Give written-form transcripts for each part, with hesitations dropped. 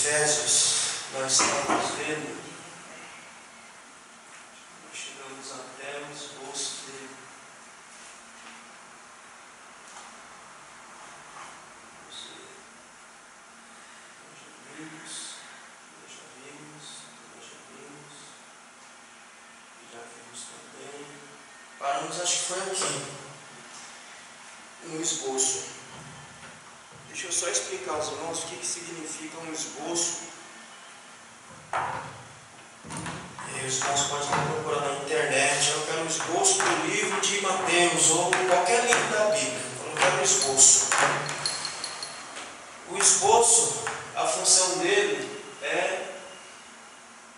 Efésios, nós estamos vendo, chegamos até o esboço dele. Já vimos também. Paramos, acho que foi aqui, no esboço. Deixa eu só explicar aos irmãos o que significa um esboço. Os irmãos podem estar procurando na internet. Eu quero um esboço do livro de Mateus ou qualquer livro da Bíblia. Eu não quero um esboço. O esboço, a função dele é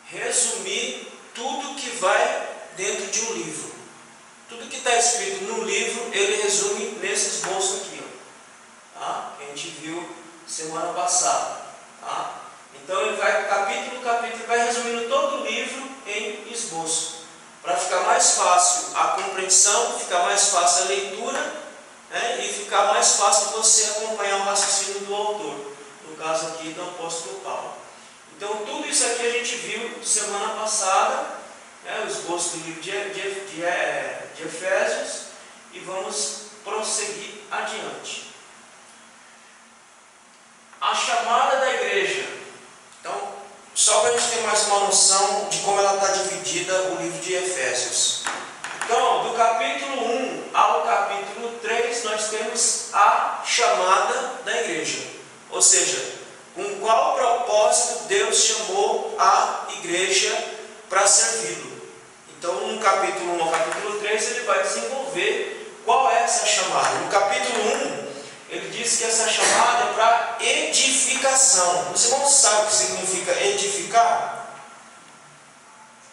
resumir tudo que vai dentro de um livro. Tudo que está escrito no livro, ele resume nesse esboço aqui, ó, tá? Que a gente viu semana passada. Tá? Então ele vai capítulo por capítulo, vai resumindo todo o livro em esboço, para ficar mais fácil a compreensão, ficar mais fácil a leitura, né? E ficar mais fácil você acompanhar o raciocínio do autor, no caso aqui do apóstolo Paulo. Então tudo isso aqui a gente viu semana passada, né? O esboço do livro de Efésios, e vamos prosseguir adiante. A chamada da igreja. Então, só para a gente ter mais uma noção de como ela está dividida o livro de Efésios. Então, do capítulo 1 ao capítulo 3, nós temos a chamada da igreja. Ou seja, com qual propósito Deus chamou a igreja para servi-lo. Então, no capítulo 1 ao capítulo 3, ele vai desenvolver qual é essa chamada. No capítulo 1, ele diz que essa chamada é para edificação. Os irmãos sabem o que significa edificar?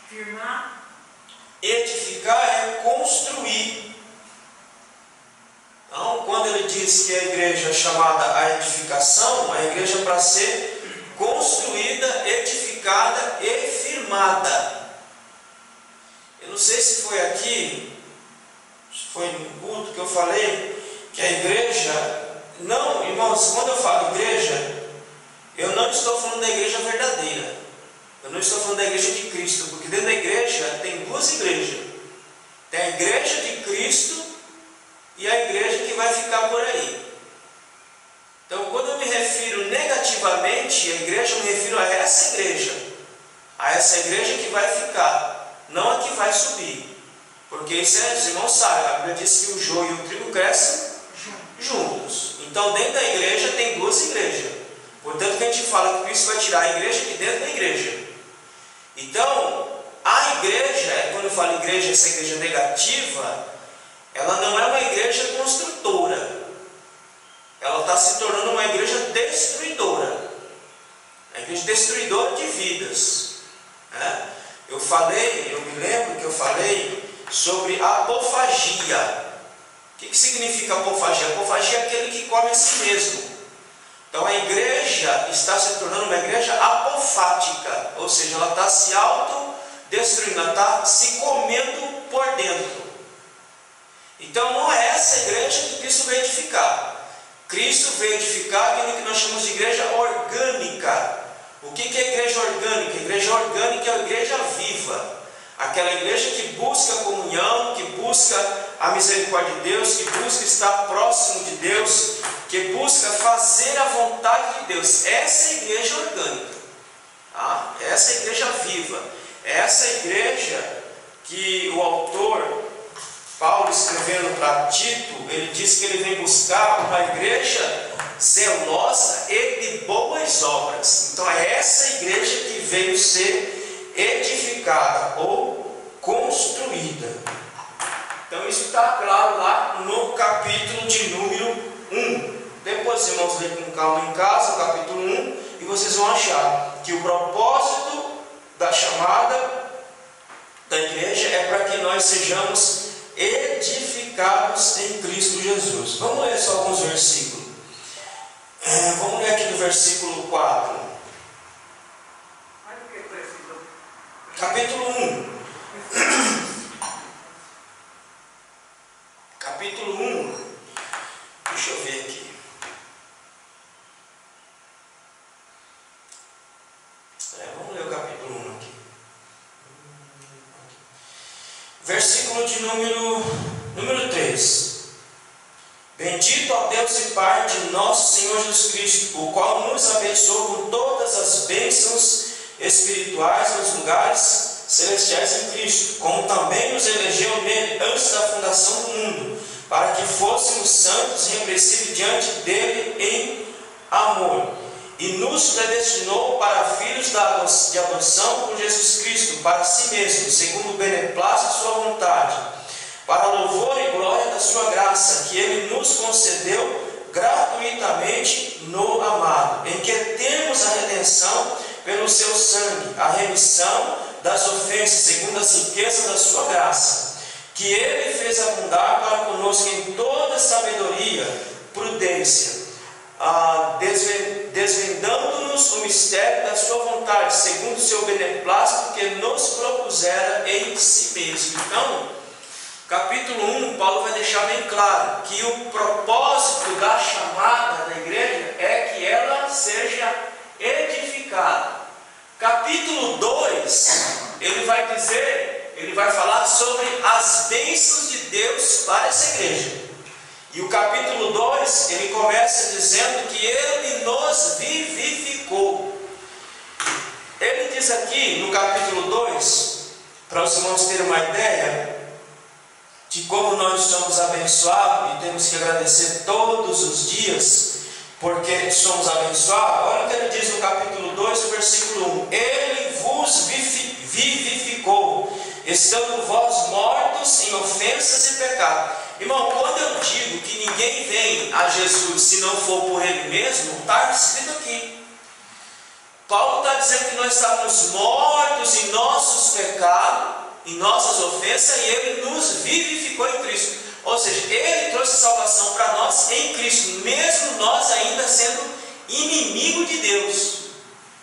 Firmar. Edificar é construir. Então, quando ele diz que a igreja é chamada a edificação, a igreja é para ser construída, edificada e firmada. Eu não sei se foi aqui, se foi no culto que eu falei, que a igreja, não, irmãos, quando eu falo igreja, eu não estou falando da igreja verdadeira, eu não estou falando da igreja de Cristo, porque dentro da igreja tem duas igrejas, tem a igreja de Cristo e a igreja que vai ficar por aí. Então, quando eu me refiro negativamente à igreja, eu me refiro a essa igreja que vai ficar, não a que vai subir, porque isso os irmãos sabem, a Bíblia diz que o joio e o trigo crescem juntos. Então, dentro da igreja tem duas igrejas. Portanto, que a gente fala que Cristo vai tirar a igreja de dentro da igreja. Então, a igreja, quando eu falo igreja, essa igreja negativa, ela não é uma igreja construtora. Ela está se tornando uma igreja destruidora. A igreja destruidora de vidas. Né? Eu me lembro que eu falei sobre apofagia. O que significa apofagia? Apofagia é aquele que come a si mesmo. Então a igreja está se tornando uma igreja apofática, ou seja, ela está se autodestruindo, ela está se comendo por dentro. Então não é essa igreja que Cristo veio edificar. Cristo veio edificar aquilo que nós chamamos de igreja orgânica. O que é igreja orgânica? A igreja orgânica é a igreja viva. Aquela igreja que busca a comunhão, que busca a misericórdia de Deus, que busca estar próximo de Deus, que busca fazer a vontade de Deus. Essa é a igreja orgânica. Tá? Essa é a igreja viva. Essa é a igreja que o autor, Paulo, escrevendo para Tito, ele diz que ele vem buscar uma igreja zelosa e de boas obras. Então é essa igreja que veio ser edificada ou construída. Então isso está claro lá no capítulo de número 1. Depois, irmãos, ler com calma em casa o capítulo 1 e vocês vão achar que o propósito da chamada da igreja é para que nós sejamos edificados em Cristo Jesus. Vamos ler só alguns versículos. Vamos ler aqui do versículo 4. Capítulo 1. Capítulo 1. Deixa eu ver aqui. número 3. Bendito ó Deus e Pai de nosso Senhor Jesus Cristo, o qual nos abençoou com todas as bênçãos espirituais nos lugares celestiais em Cristo, como também nos elegeu nele antes da fundação do mundo, para que fôssemos santos e irrepreensíveis diante dele em amor, e nos predestinou para filhos de adoção por Jesus Cristo, para si mesmo, segundo o beneplácito de sua vontade, para louvor e glória da sua graça, que ele nos concedeu gratuitamente no amado, em que temos a redenção pelo seu sangue, a remissão das ofensas, segundo as riquezas da sua graça, que ele fez abundar para conosco em toda sabedoria, prudência, desvendando-nos o mistério da sua vontade, segundo o seu beneplácito que nos propusera em si mesmo. Então, capítulo 1, Paulo vai deixar bem claro que o propósito da chamada da igreja é que ela seja edificada. Capítulo 2, ele vai falar sobre as bênçãos de Deus para essa igreja. E o capítulo 2, ele começa dizendo que ele nos vivificou. Ele diz aqui no capítulo 2, para os irmãos terem uma ideia de como nós somos abençoados e temos que agradecer todos os dias porque somos abençoados. Olha o que ele diz no capítulo 2, versículo 1: Ele vos vivificou, estando vós mortos em ofensas e pecados. Irmão, quando eu digo que ninguém vem a Jesus se não for por Ele mesmo, está escrito aqui. Paulo está dizendo que nós estávamos mortos em nossos pecados, em nossas ofensas, e Ele nos vivificou em Cristo. Ou seja, Ele trouxe salvação para nós em Cristo, mesmo nós ainda sendo inimigo de Deus.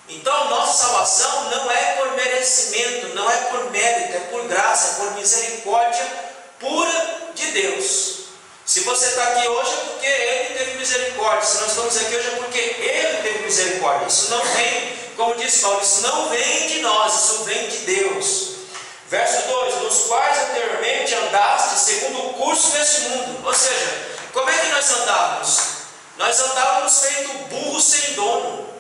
Então, nossa salvação não é por merecimento, não é por mérito, é por graça, é por misericórdia pura de Deus. Se você está aqui hoje é porque Ele teve misericórdia. Se nós estamos aqui hoje é porque Ele teve misericórdia. Isso não vem, como disse Paulo, isso não vem de nós, isso vem de Deus. Verso 2: nos quais anteriormente andaste segundo o curso deste mundo. Ou seja, como é que nós andávamos? Nós andávamos feito burro sem dono.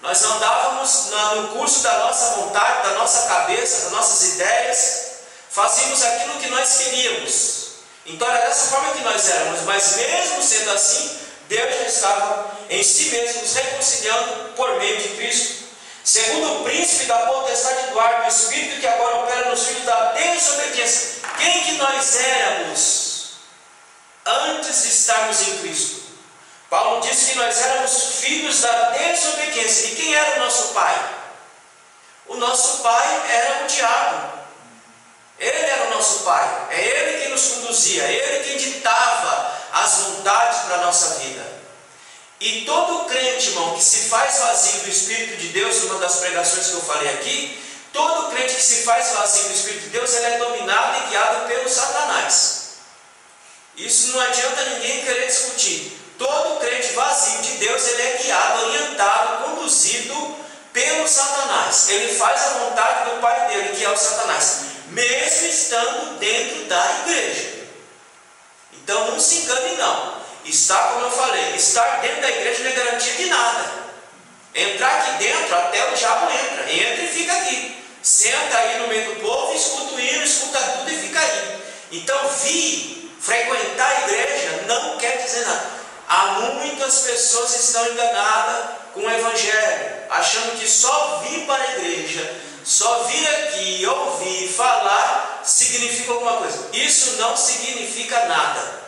Nós andávamos no curso da nossa vontade, da nossa cabeça, das nossas ideias. Fazíamos aquilo que nós queríamos. Então era dessa forma que nós éramos. Mas mesmo sendo assim, Deus já estava em si mesmo nos reconciliando por meio de Cristo, segundo o príncipe da potestade do ar, do Espírito que agora opera nos filhos da desobediência. Quem que nós éramos antes de estarmos em Cristo? Paulo disse que nós éramos filhos da desobediência. E quem era o nosso pai? O nosso pai era o diabo. Ele era o nosso pai. É Ele que nos conduzia, é Ele que ditava as vontades para a nossa vida. E todo crente, irmão, que se faz vazio do Espírito de Deus, numa das pregações que eu falei aqui, todo crente que se faz vazio do Espírito de Deus, ele é dominado e guiado pelo Satanás. Isso não adianta ninguém querer discutir. Todo crente vazio de Deus, ele é guiado, orientado, conduzido pelo Satanás. Ele faz a vontade do pai dele, que é o Satanás, mesmo estando dentro da igreja. Então não se engane não. Estar, como eu falei, estar dentro da igreja não é garantia de nada. Entrar aqui dentro, até o diabo entra e fica aqui. Senta aí no meio do povo, escuta o hino, escuta tudo e fica aí. Então frequentar a igreja não quer dizer nada. Há muitas pessoas que estão enganadas com o evangelho, achando que só vir para a igreja, só vir aqui, ouvir, falar, significa alguma coisa. Isso não significa nada.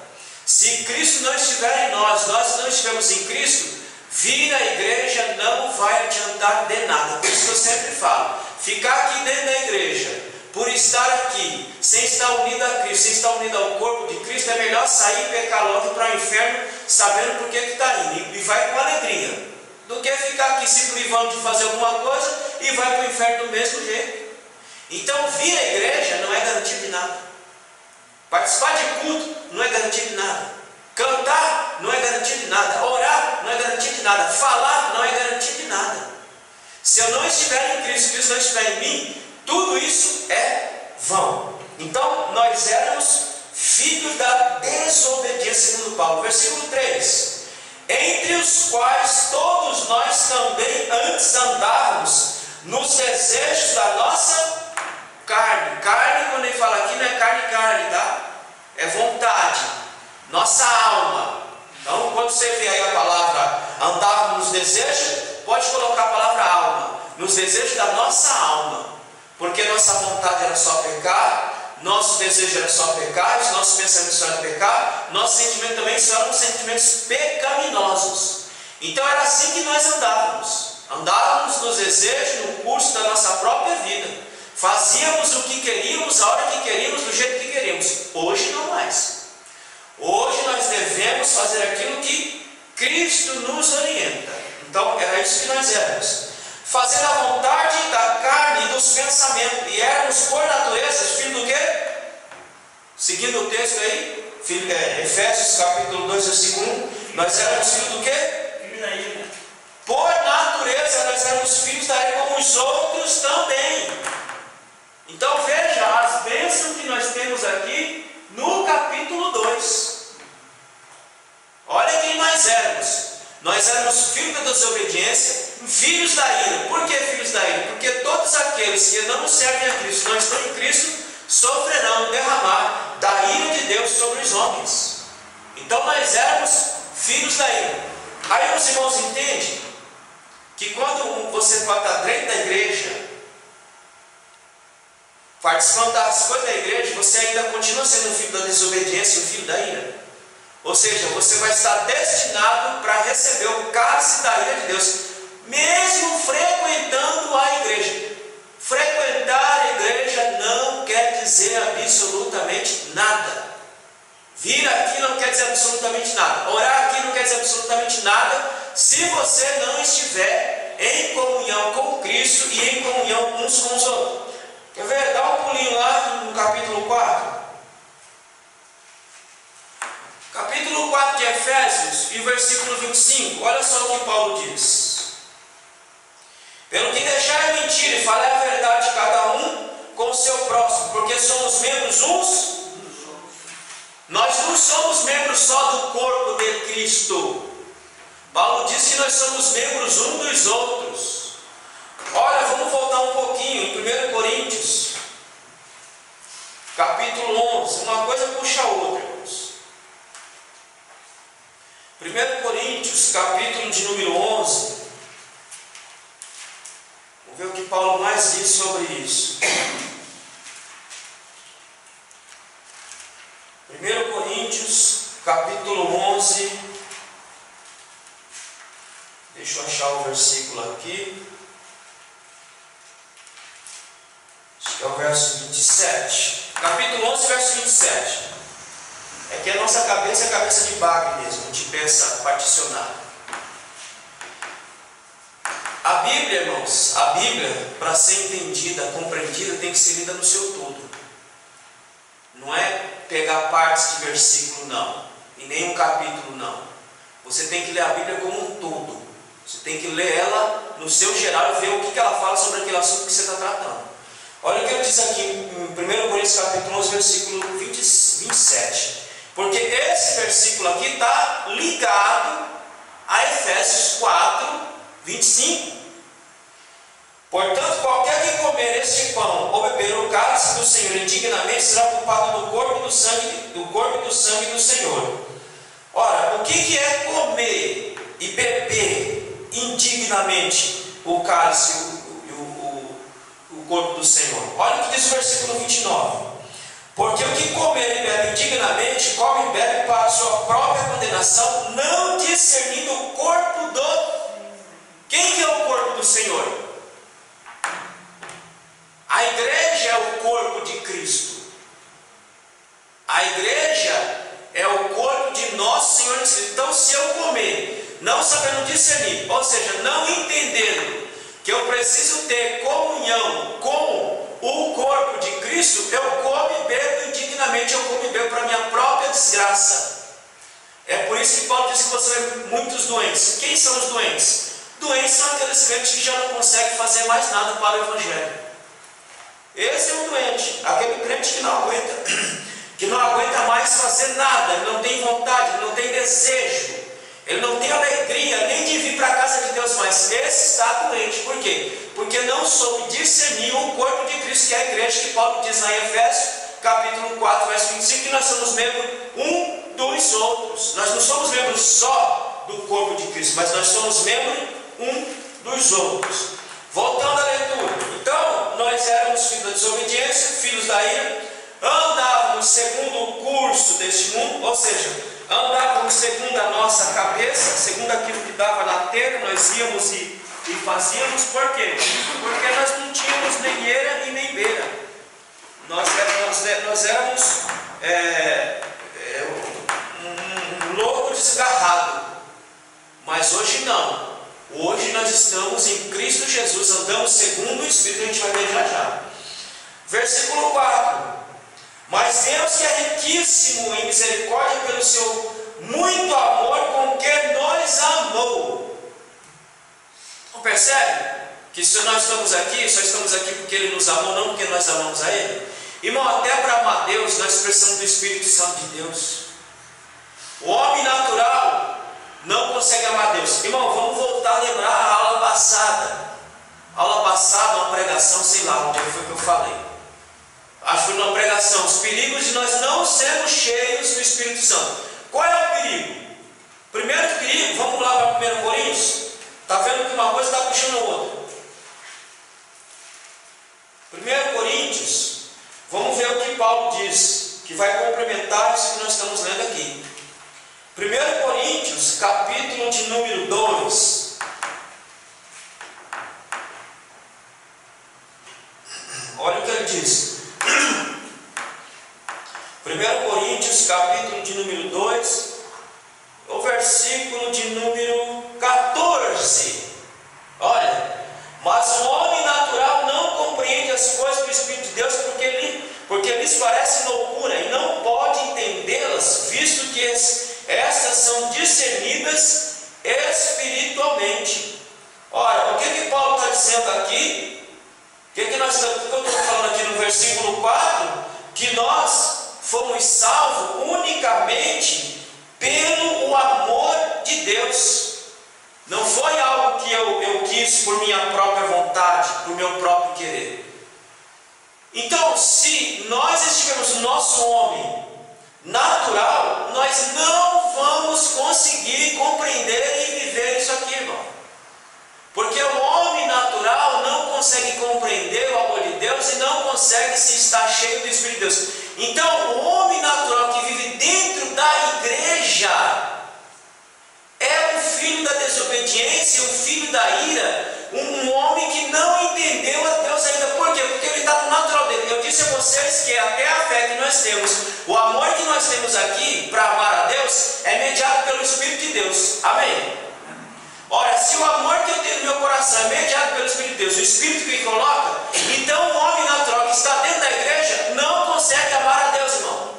Se Cristo não estiver em nós, nós não estivermos em Cristo, vir à igreja não vai adiantar de nada. Por isso que eu sempre falo, ficar aqui dentro da igreja, por estar aqui, sem estar unido a Cristo, sem estar unido ao corpo de Cristo, é melhor sair e pecar logo para o inferno, sabendo por que está indo, e vai com alegria, do que ficar aqui se privando de fazer alguma coisa e vai para o inferno do mesmo jeito. Então vir à igreja não é garantia de nada. Participar de culto não é garantia de nada. Cantar não é garantia de nada. Orar não é garantia de nada. Falar não é garantia de nada. Se eu não estiver em Cristo, Cristo não estiver em mim, tudo isso é vão. Então, nós éramos filhos da desobediência, segundo Paulo. Versículo 3: entre os quais todos nós também antes andávamos nos desejos da nossa carne. Carne, quando ele fala aqui, não é carne, tá? É vontade, nossa alma. Então, quando você vê aí a palavra andávamos nos desejos, pode colocar a palavra alma, nos desejos da nossa alma, porque nossa vontade era só pecar, nosso desejo era só pecar, os nossos pensamentos só eram pecar, nossos sentimentos também só eram sentimentos pecaminosos. Então era assim que nós andávamos nos desejos, no curso da nossa própria vida, fazíamos o que queríamos, a hora que queríamos, do jeito que queríamos. Hoje não mais. Hoje nós devemos fazer aquilo que Cristo nos orienta. Então era isso que nós éramos, fazendo a vontade da carne e dos pensamentos, e éramos por natureza filho do quê? Seguindo o texto aí, Efésios capítulo 2, versículo 1, nós éramos filhos do quê? Filho da ira. Por natureza nós éramos filhos da ira, como os outros também. Então veja as bênçãos que nós temos aqui no capítulo 2. Olha quem nós éramos. Nós éramos filhos da desobediência, filhos da ira. Por que filhos da ira? Porque todos aqueles que não servem a Cristo, não estão em Cristo, sofrerão derramar da ira de Deus sobre os homens. Então nós éramos filhos da ira. Aí os irmãos entendem que quando você está dentro da igreja, participando das coisas da igreja, você ainda continua sendo um filho da desobediência e um filho da ira. Ou seja, você vai estar destinado para receber o cálice da ira de Deus, mesmo frequentando a igreja. Frequentar a igreja não quer dizer absolutamente nada. Vir aqui não quer dizer absolutamente nada. Orar aqui não quer dizer absolutamente nada, se você não estiver em comunhão com Cristo e em comunhão uns com os outros. Quer ver? Dá um pulinho lá no capítulo 4. Capítulo 4 de Efésios, e versículo 25, olha só o que Paulo diz: pelo que deixar a mentira e falar a verdade, cada um com o seu próximo, porque somos membros uns. Nós não somos membros só do corpo de Cristo. Paulo diz que nós somos membros uns dos outros. Olha, vamos voltar um pouquinho em 1 Coríntios, capítulo 11, uma coisa puxa a outra, irmãos. 1 Coríntios, capítulo de número 11. Vamos ver o que Paulo mais diz sobre isso. 1 Coríntios, capítulo 11. Deixa eu achar o versículo aqui. Acho que é o verso 27. Capítulo 11, verso 27. É que a nossa cabeça é a cabeça de bagre mesmo, a gente pensa particionado. A Bíblia, irmãos, a Bíblia, para ser entendida, compreendida, tem que ser lida no seu todo. Não é pegar partes de versículo, não. E nem um capítulo, não. Você tem que ler a Bíblia como um todo. Você tem que ler ela no seu geral e ver o que ela fala sobre aquele assunto que você está tratando. Olha o que ele diz aqui em 1 Coríntios capítulo 11, versículo 27. Porque esse versículo aqui está ligado a Efésios 4, 25. Portanto, qualquer que comer este pão ou beber o cálice do Senhor indignamente será culpado do corpo e do sangue do Senhor. Ora, o que é comer e beber indignamente o cálice e o corpo do Senhor? Olha o que diz o versículo 29. Porque o que comer e bebe indignamente, come e bebe para a sua própria condenação, não discernindo o corpo do... Quem que é o corpo do Senhor? A igreja é o corpo de Cristo. A igreja é o corpo de nosso Senhor Jesus. Então, se eu comer, não sabendo discernir, ou seja, não entendendo que eu preciso ter comunhão com o corpo de Cristo, eu como e bebo indignamente, eu como e bebo para a minha própria desgraça. É por isso que Paulo diz que você vê muitos doentes. Quem são os doentes? Doentes são aqueles crentes que já não conseguem fazer mais nada para o Evangelho. Esse é um doente, aquele crente que não aguenta mais fazer nada, ele não tem vontade, ele não tem desejo, ele não tem alegria nem de vir para a casa de Deus mais. Esse está doente. Por quê? Porque não soube discernir o corpo de Cristo, que é a igreja, que Paulo diz lá em Efésios, capítulo 4, verso 25, que nós somos membros um dos outros. Nós não somos membros só do corpo de Cristo, mas nós somos membros um dos outros. Voltando à leitura. Então, nós éramos filhos da desobediência, filhos da ira, andávamos segundo o curso deste mundo, ou seja, andávamos segundo a nossa cabeça, segundo aquilo que dava na terra, nós íamos e fazíamos. Por quê? Porque nós não tínhamos nem eira e nem beira. Nós éramos um lobo desgarrado. Mas hoje não. Hoje nós estamos em Cristo Jesus, andamos segundo o Espírito, a gente vai ver já já. Versículo 4. Mas Deus, que é riquíssimo em misericórdia, pelo seu muito amor com que nos amou. Não percebe? Que se nós estamos aqui, só estamos aqui porque Ele nos amou, não porque nós amamos a Ele. Irmão, até para amar Deus, nós precisamos do Espírito Santo de Deus. O homem natural não consegue amar Deus. Irmão, vamos voltar a lembrar a aula passada. Aula passada, uma pregação, sei lá onde foi que eu falei. Acho que foi uma pregação. Os perigos de nós não sermos cheios do Espírito Santo. Qual é o perigo? Primeiro perigo, vamos lá para 1 Coríntios. Está vendo que uma coisa está puxando a outra. 1 Coríntios, vamos ver o que Paulo diz, que vai complementar isso que nós estamos lendo aqui. 1 Coríntios, capítulo de número 2. Olha o que ele diz. 1 Coríntios, capítulo de número 2, o versículo de número 14. Olha, mas o homem natural não compreende as coisas do Espírito de Deus, porque lhes parece loucura, e não pode entendê-las, visto que estas são discernidas espiritualmente. Ora, o que Paulo está dizendo aqui? O que eu estou falando aqui no versículo 4? Que nós fomos salvos unicamente pelo amor de Deus. Não foi algo que eu quis por minha própria vontade, por meu próprio querer. Então, se nós estivermos no nosso homem natural, nós não vamos conseguir compreender e viver isso aqui, irmão. Porque o homem natural não consegue compreender o amor de Deus e não consegue se estar cheio do Espírito de Deus. Então, o homem natural que vive dentro da igreja é um filho da desobediência, um filho da ira, um homem que não entendeu a Deus ainda. Por quê? Porque ele está no natural dele. Eu disse a vocês que até a fé que nós temos, o amor que nós temos aqui para amar a Deus, é mediado pelo Espírito de Deus. Amém? Ora, se o amor que eu tenho no meu coração é mediado pelo Espírito de Deus, o Espírito que coloca, então o homem natural que está dentro da igreja não consegue amar a Deus, irmão.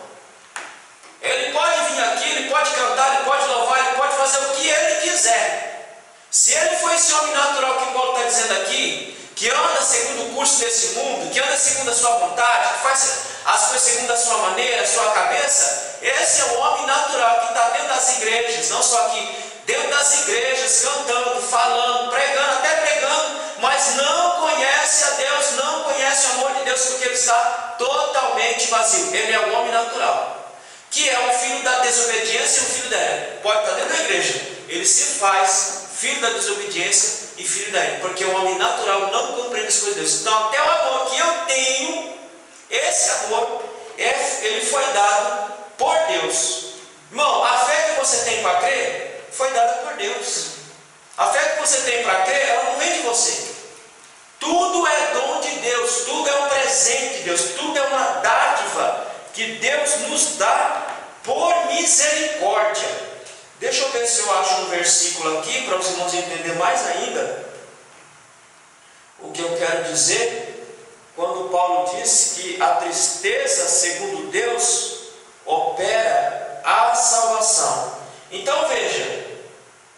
Ele pode vir aqui, ele pode cantar, ele pode louvar, ele pode fazer o que ele quiser. Se ele for esse homem natural que Paulo está dizendo aqui, que anda segundo o curso desse mundo, que anda segundo a sua vontade, que faz as coisas segundo a sua maneira, a sua cabeça, esse é o homem natural que está dentro das igrejas, não só aqui, dentro das igrejas, cantando, falando, pregando, até pregando, mas não conhece a Deus, não conhece o amor de Deus, porque ele está totalmente vazio. Ele é o homem natural, que é o filho da desobediência e o filho da ira. Pode estar dentro da igreja, ele se faz filho da desobediência e filho da ira, porque o homem natural não compreende as coisas de Deus. Então até o amor que eu tenho, esse amor, ele foi dado por Deus. Irmão, a fé que você tem para crer, foi dada por Deus. A fé que você tem para crer, ela não vem de você. Tudo é dom de Deus, tudo é um presente de Deus, tudo é uma dádiva que Deus nos dá por misericórdia. Deixa eu ver se eu acho um versículo aqui para os irmãos entenderem mais ainda o que eu quero dizer quando Paulo diz que a tristeza, segundo Deus, opera a salvação. Então veja,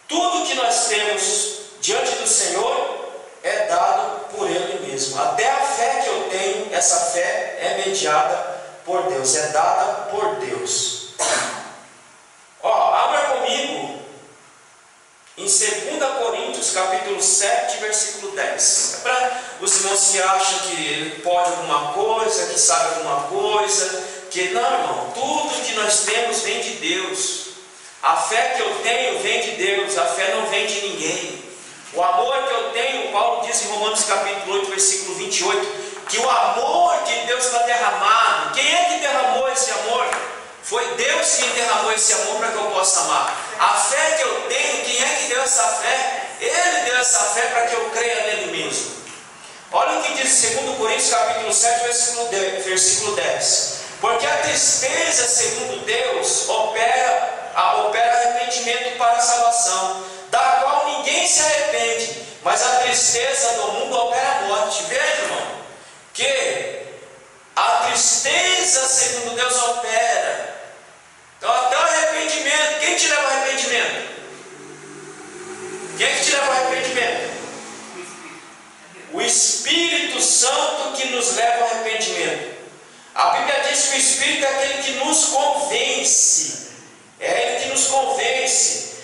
tudo que nós temos diante do Senhor é dado por Ele mesmo. Até a fé que eu tenho essa fé é mediada por Deus, é dada por Deus. Abra comigo em 2 Coríntios, capítulo 7, versículo 10. É para os irmãos que acham que ele pode alguma coisa, que sabe alguma coisa, que não, irmão, tudo que nós temos vem de Deus. A fé que eu tenho vem de Deus, a fé não vem de ninguém. O amor que eu tenho, Paulo diz em Romanos capítulo 8, versículo 28, que o amor de Deus está derramado. Quem é que derramou esse amor? Foi Deus quem derramou esse amor para que eu possa amar. A fé que eu tenho, quem é que deu essa fé? Ele deu essa fé para que eu creia nele mesmo. Olha o que diz 2 Coríntios capítulo 7, versículo 10. Porque a tristeza, segundo Deus, opera arrependimento para a salvação, da qual ninguém se arrepende, mas a tristeza do mundo opera a morte. Veja, irmão, que a tristeza, segundo Deus, opera. Então, até o arrependimento, quem te leva ao arrependimento? Quem é que te leva ao arrependimento? O Espírito Santo que nos leva ao arrependimento. A Bíblia diz que o Espírito é aquele que nos convence. É ele que nos convence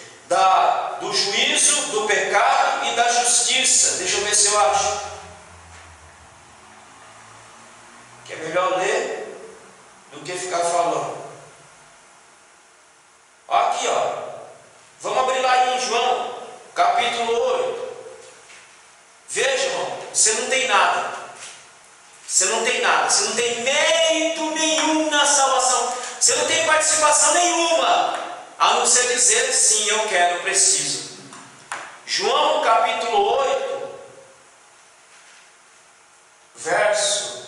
do juízo, do pecado e da justiça. Deixa eu ver se eu acho. Que é melhor ler do que ficar falando. Aqui, vamos abrir lá em João, capítulo 8. Veja, irmão, você não tem nada. Você não tem nada. Você não tem mérito nenhum na salvação. Você não tem participação nenhuma, a não ser dizer, sim, eu quero, eu preciso. João, capítulo 8, verso...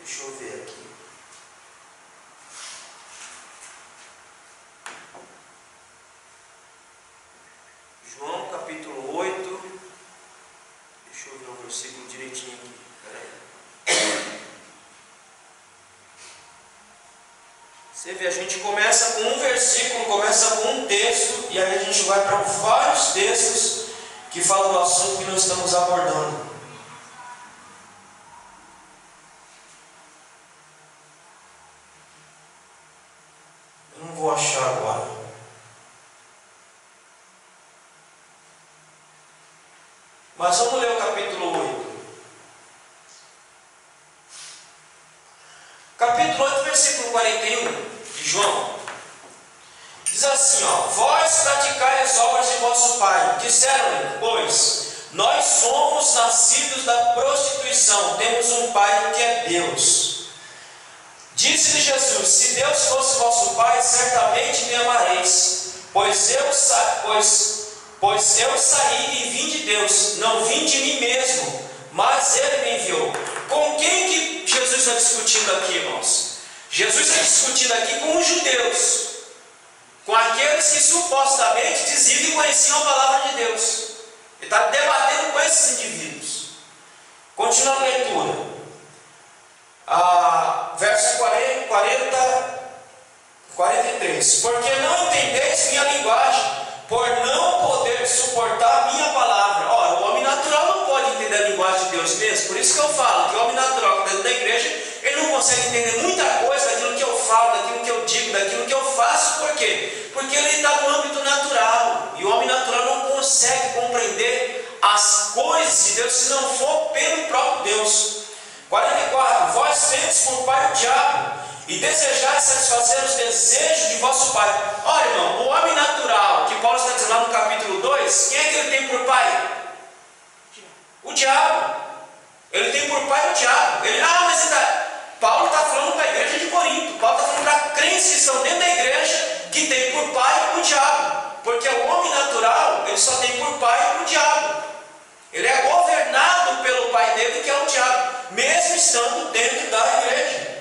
Deixa eu ver aqui. João capítulo 8. Deixa eu ver o versículo direitinho aqui. Peraí. Você vê, a gente começa com um versículo, começa com um texto, e aí a gente vai para vários textos que falam do assunto que nós estamos abordando. Vou achar agora. Mas vamos ler o capítulo 8. Capítulo 8, versículo 41 de João. Diz assim, vós praticai as obras de vosso pai. Disseram-lhe, pois, nós somos nascidos da prostituição, temos um pai que é Deus. Disse-lhe Jesus, se Deus fosse vosso pai, certamente me amareis, pois eu saí e vim de Deus, não vim de mim mesmo, mas Ele me enviou. Com quem que Jesus está discutindo aqui, irmãos? Jesus está discutindo aqui com os judeus, com aqueles que supostamente diziam que conheciam a palavra de Deus. Ele está debatendo com esses indivíduos. Continuando a leitura. Verso 43. Porque não entendeis minha linguagem, por não poder suportar minha palavra. Ora, o homem natural não pode entender a linguagem de Deus mesmo. Por isso que eu falo que o homem natural que está dentro da igreja, ele não consegue entender muita coisa daquilo que eu falo, daquilo que eu digo, daquilo que eu faço. Por quê? Porque ele está no âmbito natural, e o homem natural não consegue compreender as coisas de Deus se não for pelo próprio Deus. 44. Vós tendes por pai o diabo, e desejais satisfazer os desejos de vosso pai. Olha, irmão, o homem natural, que Paulo está dizendo lá no capítulo 2, quem é que ele tem por pai? O diabo. Ele tem por pai o diabo. Paulo está falando para a igreja de Corinto. Paulo está falando para crentes que estão dentro da igreja, que tem por pai o diabo. Porque o homem natural, ele só tem por pai o diabo. Ele é governado pelo pai dele, que é o diabo, mesmo estando dentro da igreja.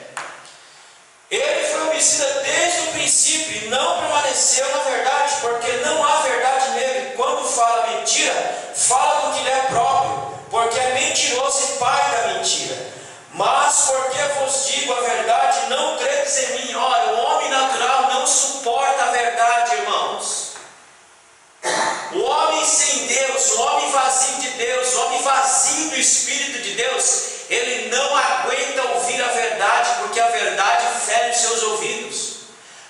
Ele foi homicida desde o princípio e não permaneceu na verdade, porque não há verdade nele. Quando fala mentira, fala do que lhe é próprio, porque é mentiroso e pai da mentira. Mas porque vos digo a verdade, não credes em mim. Olha, o homem natural não suporta a verdade, irmãos. O homem sem Deus, o homem vazio de Deus, Espírito de Deus, ele não aguenta ouvir a verdade, porque a verdade fere os seus ouvidos,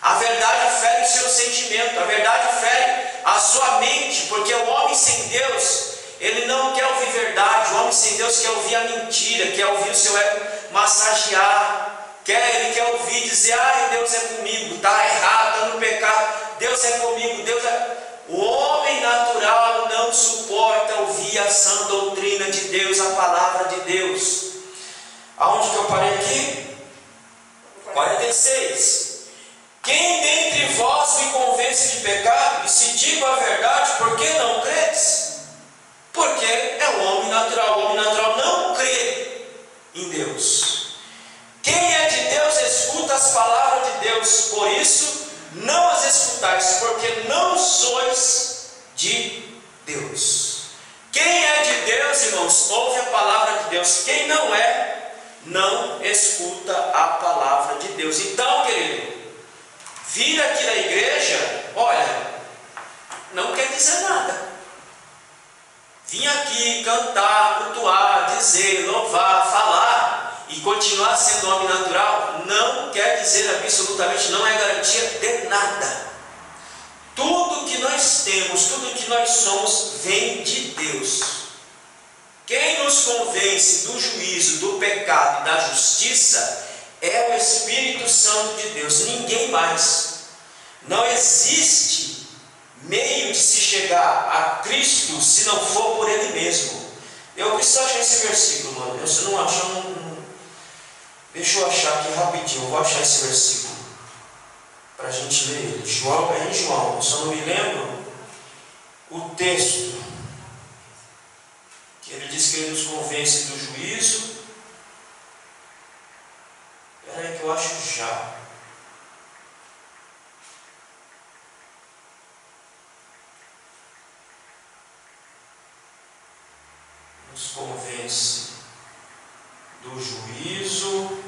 a verdade fere o seu sentimento, a verdade fere a sua mente, porque o homem sem Deus, ele não quer ouvir verdade. O homem sem Deus quer ouvir a mentira, quer ouvir o seu ego massagear, ele quer ouvir dizer: ai, Deus é comigo, está errado, está no pecado, Deus é comigo, Deus é... O homem natural não suporta ouvir a sã doutrina de Deus, a palavra de Deus. Aonde que eu parei aqui? 46. Quem dentre vós me convence de pecado? E se digo a verdade, por que não credes? Porque é o homem natural. O homem natural não crê em Deus. Quem é de Deus escuta as palavras de Deus. Por isso não as escutais, porque não sois de Deus. Quem é de Deus, irmãos, ouve a palavra de Deus. Quem não é, não escuta a palavra de Deus. Então, querido, vir aqui na igreja, olha, não quer dizer nada. Vir aqui cantar, cultuar, dizer, louvar, falar e continuar sendo homem natural, não quer dizer absolutamente, não é garantia de nada. Tudo que nós temos, tudo que nós somos, vem de Deus. Quem nos convence do juízo, do pecado e da justiça é o Espírito Santo de Deus, ninguém mais. Não existe meio de se chegar a Cristo se não for por Ele mesmo. Eu preciso achar esse versículo, mano. Se eu não achar, deixa eu achar aqui rapidinho. Eu vou achar esse versículo para a gente ler ele. João, é em João, eu só não me lembro o texto. Que ele diz que ele nos convence do juízo. Espera aí que eu acho já. Nos convence do juízo,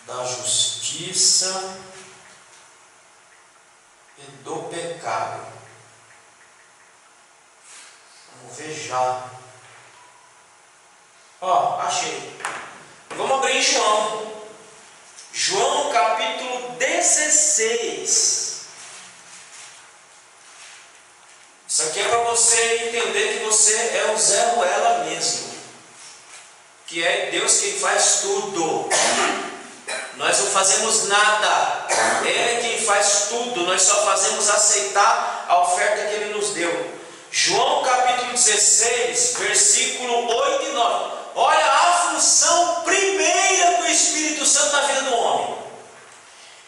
da justiça e do pecado. Vamos ver já. Ó, achei. Vamos abrir em João. João capítulo 16. Isso aqui é para você entender que você é o Zé Ruela mesmo. Que é Deus quem faz tudo. Nós não fazemos nada. Ele é quem faz tudo. Nós só fazemos aceitar a oferta que Ele nos deu. João capítulo 16, versículo 8 e 9. Olha a função primeira do Espírito Santo na vida do homem.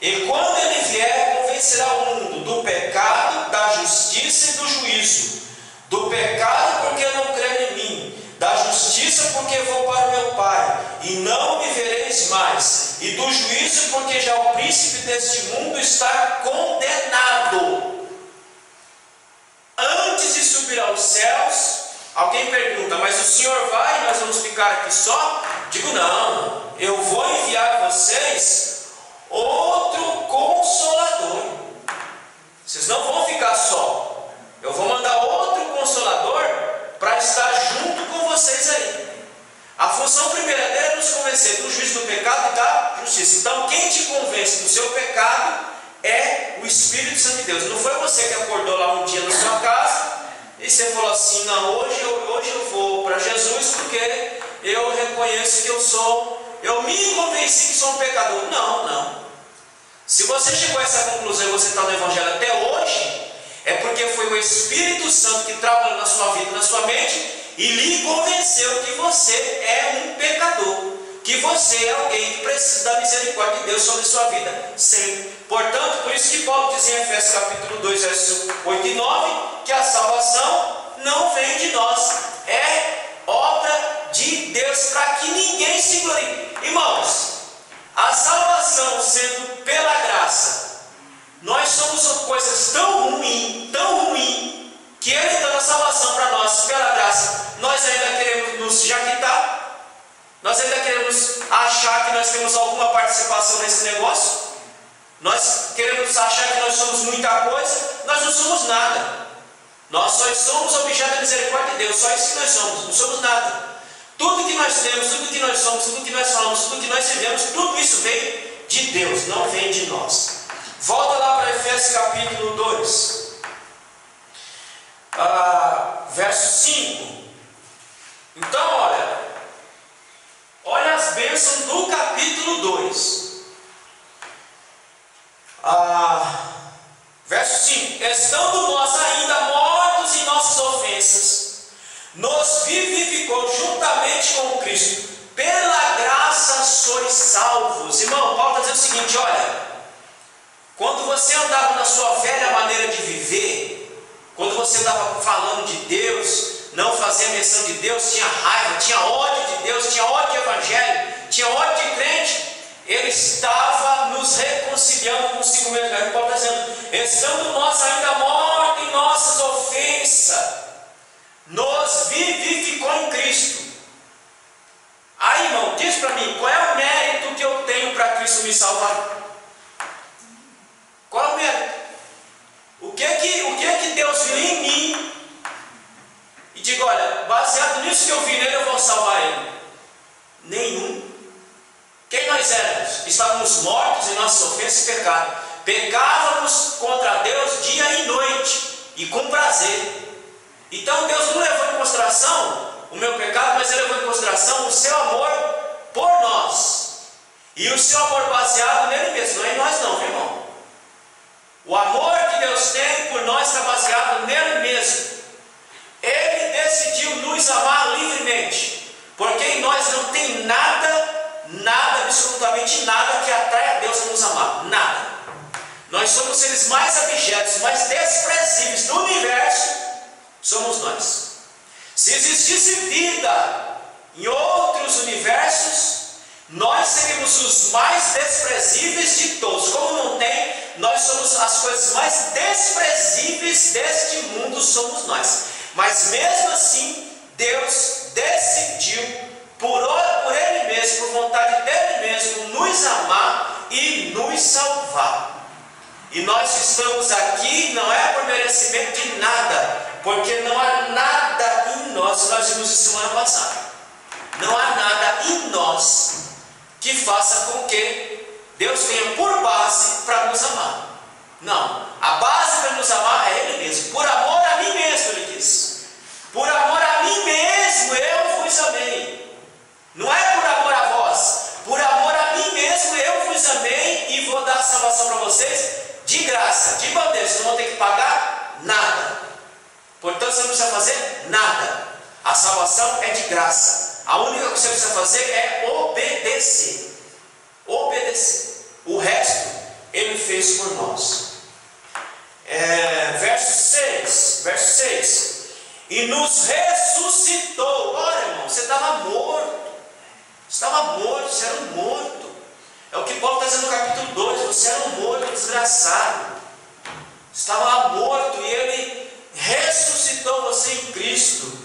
E quando Ele vier, convencerá o mundo do pecado, da justiça e do juízo. Do pecado, porque não crê em mim. Da justiça, porque vou para o meu Pai, e não me vereis mais. E do juízo, porque já o príncipe deste mundo está condenado. Antes de subir aos céus, alguém pergunta: mas o Senhor vai e nós vamos ficar aqui só? Digo: não, eu vou enviar a vocês outro Consolador. Vocês não vão ficar só. Eu vou mandar outro Consolador para estar junto com vocês aí. A função primeira dele é nos convencer do juízo do pecado e da justiça. Então, quem te convence do seu pecado é o Espírito Santo de Deus. Não foi você que acordou lá um dia na sua casa e você falou assim: não, hoje eu vou para Jesus porque eu reconheço que eu me convenci que sou um pecador. Não. Se você chegou a essa conclusão e você está no Evangelho até hoje, é porque foi o Espírito Santo que trabalhou na sua vida, na sua mente, e lhe convenceu que você é um pecador, que você é alguém que precisa da misericórdia de Deus sobre a sua vida sempre. Portanto, por isso que Paulo diz em Efésios capítulo 2, versos 8 e 9, que a salvação não vem de nós, é obra de Deus, para que ninguém se glorie. Irmãos, a salvação sendo pela graça, nós somos coisas tão ruins, que Ele dando a salvação para nós pela graça, nós ainda queremos nos jaquitar, nós ainda queremos achar que nós temos alguma participação nesse negócio, nós queremos achar que nós somos muita coisa. Nós não somos nada. Nós só somos objeto da misericórdia de Deus, só isso que nós somos, não somos nada. Tudo que nós temos, tudo que nós somos, tudo que nós falamos, tudo que nós vivemos, tudo isso vem de Deus, não vem de nós. Volta lá para Efésios capítulo 2, verso 5. Então olha as bênçãos do capítulo 2. Verso 5: estando nós ainda mortos em nossas ofensas, nos vivificou juntamente com Cristo, pela graça sois salvos. Irmão, Paulo está dizendo o seguinte: olha, quando você andava na sua velha maneira de viver, quando você andava falando de Deus, não fazia menção de Deus, tinha raiva, tinha ódio de Deus, tinha ódio de evangelho, tinha ódio de crente, ele estava nos reconciliando consigo mesmo. Aí Paulo está dizendo: estando nós ainda mortos em nossas ofensas, nos vivificou em Cristo. Aí, irmão, diz para mim, qual é o mérito que eu tenho para Cristo me salvar? Qual é o mérito? O que é que Deus viu em mim e diga: olha, baseado nisso que eu vi nele, eu vou salvar ele? Nenhum. Quem nós éramos? Estávamos mortos em nossas ofensas e pecado. Pecávamos contra Deus dia e noite, e com prazer. Então Deus não levou em consideração o meu pecado, mas Ele levou em consideração o seu amor por nós. E o seu amor baseado nele mesmo, não é em nós não, meu irmão. O amor que Deus tem por nós está baseado nele mesmo. Ele decidiu nos amar livremente, porque em nós não tem nada, absolutamente nada que atrai a Deus a nos amar. Nada. Nós somos os seres mais abjetos, mais desprezíveis do universo, somos nós. Se existisse vida em outros universos, nós seríamos os mais desprezíveis de todos. Como não tem, nós somos as coisas mais desprezíveis deste mundo, somos nós. Mas mesmo assim, Deus decidiu, por Ele mesmo, por vontade dEle mesmo, nos amar e nos salvar. E nós estamos aqui, não é por merecimento de nada, porque não há nada em nós, nós vimos isso semana passada, não há nada em nós que faça com que Deus tenha por base para nos amar. Não, a base para nos amar é Ele mesmo. Por amor a mim mesmo, Ele diz: por amor a mim mesmo eu vos amei. Não é por amor a vós, por amor a mim mesmo eu vos amei e vou dar a salvação para vocês de graça, de bandeja. Vocês não vão ter que pagar nada. Portanto, você não precisa fazer nada. A salvação é de graça. A única coisa que você precisa fazer é obedecer. Obedecer. O resto Ele fez por nós. Verso 6. E nos ressuscitou. Olha, irmão, você estava morto. Você estava morto, você era um morto. É o que Paulo está dizendo no capítulo 2. Você era um morto, desgraçado. Estava lá morto e Ele ressuscitou você em Cristo.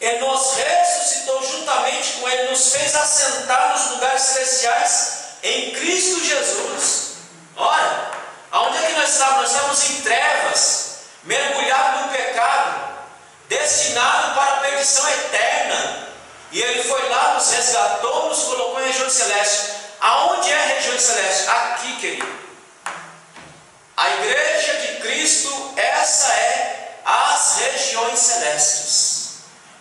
Ele nos ressuscitou juntamente com Ele, nos fez assentar nos lugares celestiais em Cristo Jesus. Ora, aonde é que nós estávamos? Nós estávamos em trevas, mergulhados no pecado, destinado para a perdição eterna. E Ele foi lá, nos resgatou, nos colocou em região celeste. Aonde é a região celeste? Aqui, querido. A igreja de Cristo, essa é as regiões celestes.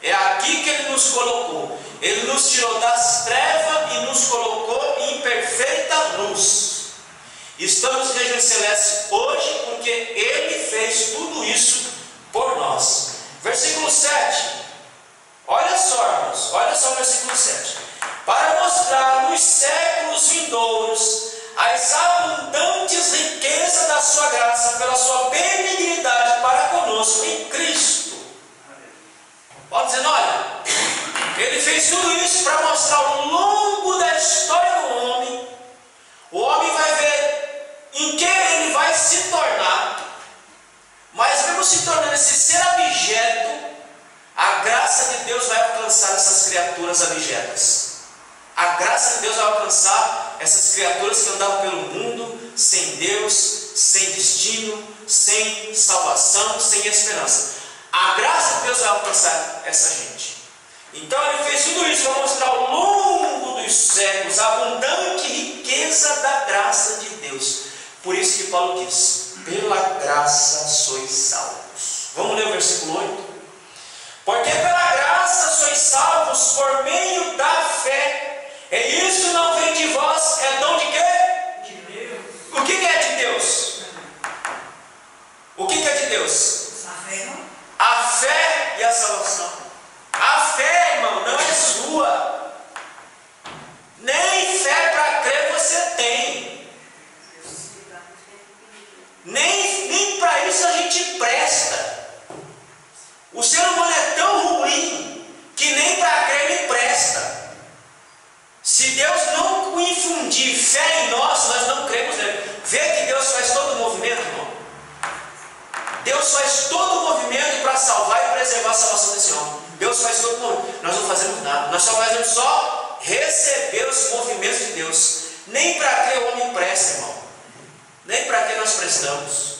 É aqui que Ele nos colocou. Ele nos tirou das trevas e nos colocou em perfeita luz. Estamos em regiões celestes hoje porque Ele fez tudo isso por nós. Versículo 7. Olha só, irmãos, olha só o versículo 7. Para mostrar nos séculos vindouros as abundantes riquezas da sua graça pela sua benignidade para conosco em Cristo. Pode dizer, olha, Ele fez tudo isso para mostrar ao longo da história do homem. O homem vai ver em que ele vai se tornar, mas mesmo se tornando esse ser abjeto, a graça de Deus vai alcançar essas criaturas abjetas. A graça de Deus vai alcançar essas criaturas que andavam pelo mundo, sem Deus, sem destino, sem salvação, sem esperança. A graça de Deus vai alcançar essa gente. Então ele fez tudo isso para mostrar ao longo dos séculos a abundante riqueza da graça de Deus. Por isso que Paulo diz: pela graça sois salvos. Vamos ler o versículo 8? Porque pela graça sois salvos por meio da fé. E isso não vem de vós, é dom de quê? De Deus. O que é de Deus? O que é de Deus? A fé, não? A fé e a salvação. A fé, irmão, não é sua. Nem fé para crer você tem. Nem para isso a gente presta. O ser humano é tão ruim que nem para crer ele presta. Se Deus não infundir fé em nós, nós não cremos nele. Vê que Deus faz todo o movimento, irmão. Deus faz todo o movimento para salvar e preservar a salvação desse homem. Deus faz todo o movimento. Nós não fazemos nada. Nós só fazemos só receber os movimentos de Deus. Nem para crer o homem presta, irmão. Nem para que nós prestamos.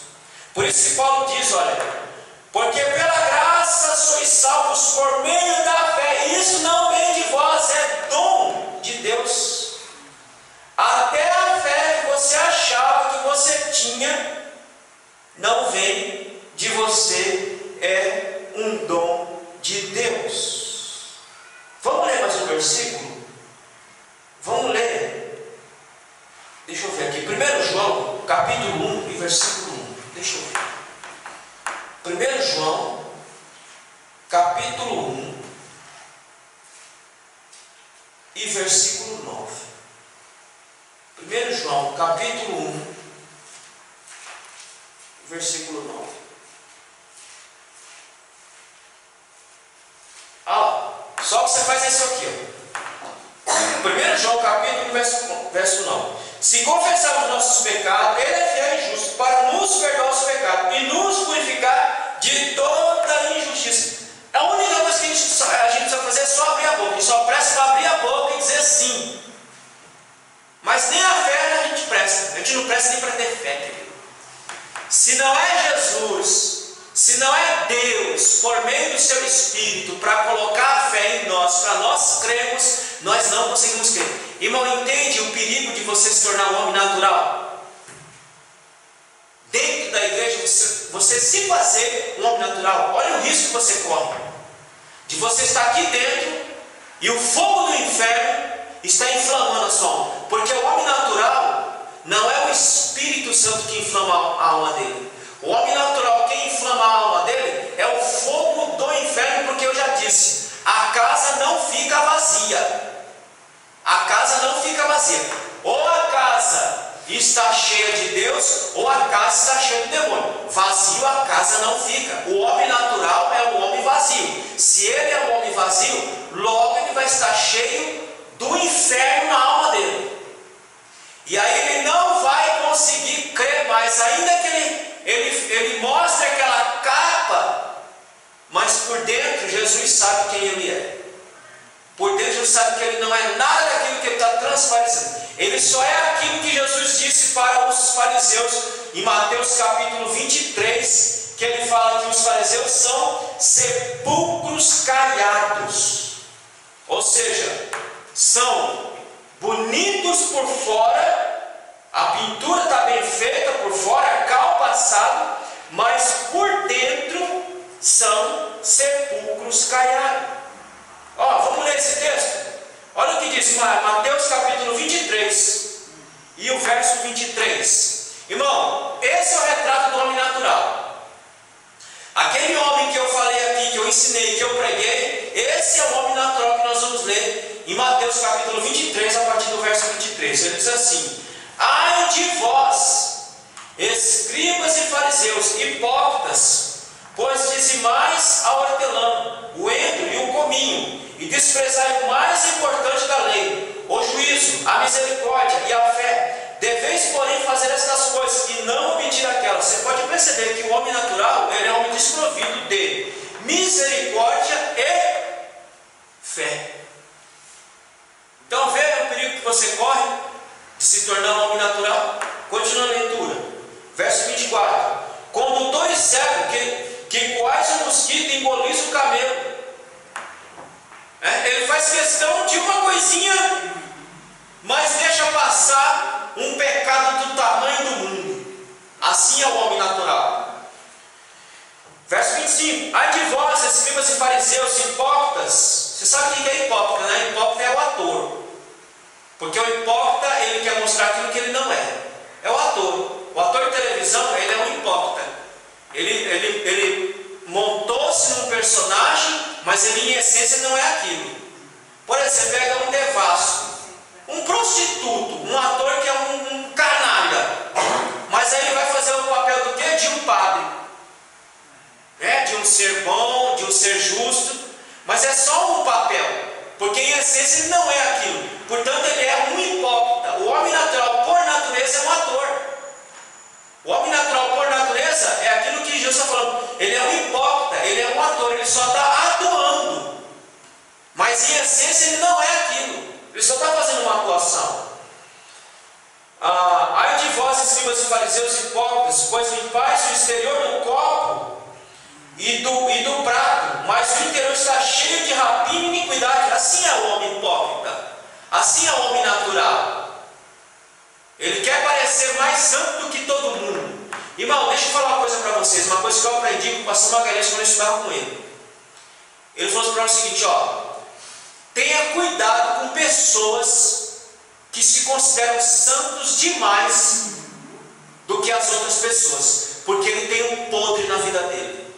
Por isso que Paulo diz, olha: porque pela graça sois salvos por meio da fé. Isso não vem de vós, é dom de Deus. Até a fé que você achava que você tinha não vem de você, é um dom de Deus. Vamos ler mais um versículo? Vamos ler. Deixa eu ver aqui. 1 João, capítulo 1 e versículo 1. Deixa eu ver. 1 João, capítulo 1 e versículo 9. 1 João, capítulo 1, versículo 9. Só que você faz isso aqui, ó. 1 João, capítulo 1, verso 9. Se confessarmos nossos pecados, Ele é fiel e justo para nos perdoar os pecados e nos purificar de toda injustiça. A única coisa que a gente precisa fazer é só abrir a boca. A gente só presta para abrir a boca e dizer sim. Mas nem a fé a gente presta. A gente não presta nem para ter fé, querido. Se não é Jesus, se não é Deus, por meio do seu Espírito, para colocar a fé em nós, para nós crermos, nós não conseguimos crer. Irmão, entende o perigo de você se tornar um homem natural? Dentro da igreja, você se fazer um homem natural, olha o risco que você corre. De você estar aqui dentro e o fogo do inferno está inflamando a sua alma. Porque o homem natural não é o Espírito Santo que inflama a alma dele. O homem natural, quem inflama a alma dele é o fogo do inferno, porque eu já disse, a casa não fica vazia. A casa não fica vazia. Ou a casa está cheia de Deus, ou a casa está cheia de demônio. Vazio a casa não fica. O homem natural é um homem vazio. Se ele é um homem vazio, logo ele vai estar cheio do inferno na alma dele. E aí ele não vai conseguir crer mais, ainda que ele mostre aquela capa, mas por dentro Jesus sabe quem ele é. Por dentro Jesus sabe que ele não é nada daquilo que ele está transparecendo. Ele só é aquilo que Jesus disse para os fariseus em Mateus capítulo 23, que ele fala que os fariseus são sepulcros caiados. Ou seja, são bonitos por fora, a pintura está bem feita por fora, cal passado, mas por dentro são sepulcros caiados. Vamos ler esse texto? Olha o que diz Mateus capítulo 23 e o verso 23. Irmão, esse é o retrato do homem natural. Aquele homem que eu falei aqui, que eu ensinei, que eu preguei, esse é o homem natural que nós vamos ler em Mateus capítulo 23, a partir do verso 23. Ele diz assim: ai de vós, escribas e fariseus, hipócritas, pois dizimais a hortelã, o endro e o cominho, e desprezai o mais importante da lei, o juízo, a misericórdia e a fé. Deveis, porém, fazer estas coisas e não omitir aquelas. Você pode perceber que o homem natural, ele é um homem desprovido de misericórdia e fé. Então veja o perigo que você corre de se tornar um homem natural. Continua a leitura. Verso 24. Com 5: ai de vós, escribas e fariseus, hipócritas. Você sabe o que é hipócrita, né? Hipócrita é o ator. Porque o hipócrita, ele quer mostrar aquilo que ele não é. É o ator. O ator de televisão, ele é um hipócrita. Ele montou-se num personagem, mas ele em essência não é aquilo. Por exemplo, você pega um devasso, um prostituto, um ator que é um canalha, mas aí ele vai fazer o papel do quê? De um padre, né? De um ser bom, de um ser justo, mas é só um papel, porque em essência ele não é aquilo. Portanto, ele é um hipócrita. O homem natural, por natureza, é um ator. O homem natural, por natureza, é aquilo que Jesus está falando. Ele é um hipócrita, ele é um ator, ele só está atuando. Mas em essência ele não é aquilo. Ele só está fazendo uma atuação. Ai de vós, escribas e fariseus hipócritas, pois limpais o exterior do copo e do prato, mas o interior está cheio de rapina e iniquidade. Assim é o homem hipócrita. Assim é o homem natural. Ele quer parecer mais santo do que todo mundo. Irmão, deixa eu falar uma coisa para vocês. Uma coisa que eu aprendi com o pastor Magalhães quando eu estudava com ele. Ele falou para mim o seguinte: tenha cuidado com pessoas que se consideram santos demais do que as outras pessoas, porque ele tem um podre na vida dele.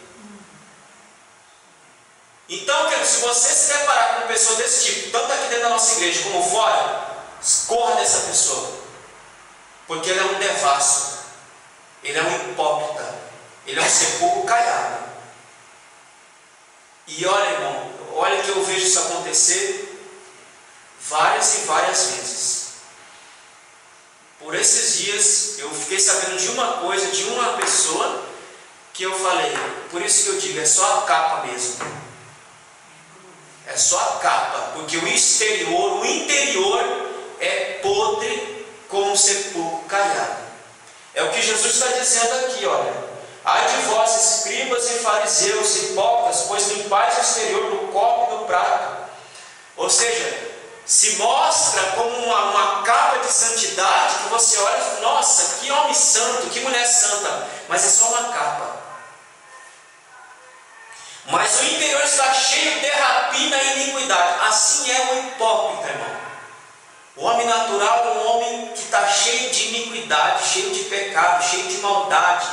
Então, querido, se você se deparar com uma pessoa desse tipo, tanto aqui dentro da nossa igreja como fora, corra dessa pessoa, porque ele é um devasso, ele é um hipócrita, ele é um sepulcro caiado. E olha, irmão, olha que eu vejo isso acontecer várias e várias vezes. Por esses dias eu fiquei sabendo de uma coisa, de uma pessoa, que eu falei, por isso que eu digo, é só a capa mesmo. É só a capa, porque o exterior, o interior é podre como um sepulcro caiado. É o que Jesus está dizendo aqui, olha. Ai de vós, escribas e fariseus, hipócritas, pois limpais o exterior do copo e do prato. Ou seja, se mostra como uma capa de santidade, que você olha e fala, nossa, que homem santo, que mulher santa, mas é só uma capa. Mas o interior está cheio de rapina e iniquidade. Assim é o hipócrita, irmão. O homem natural é um homem que está cheio de iniquidade, cheio de pecado, cheio de maldade,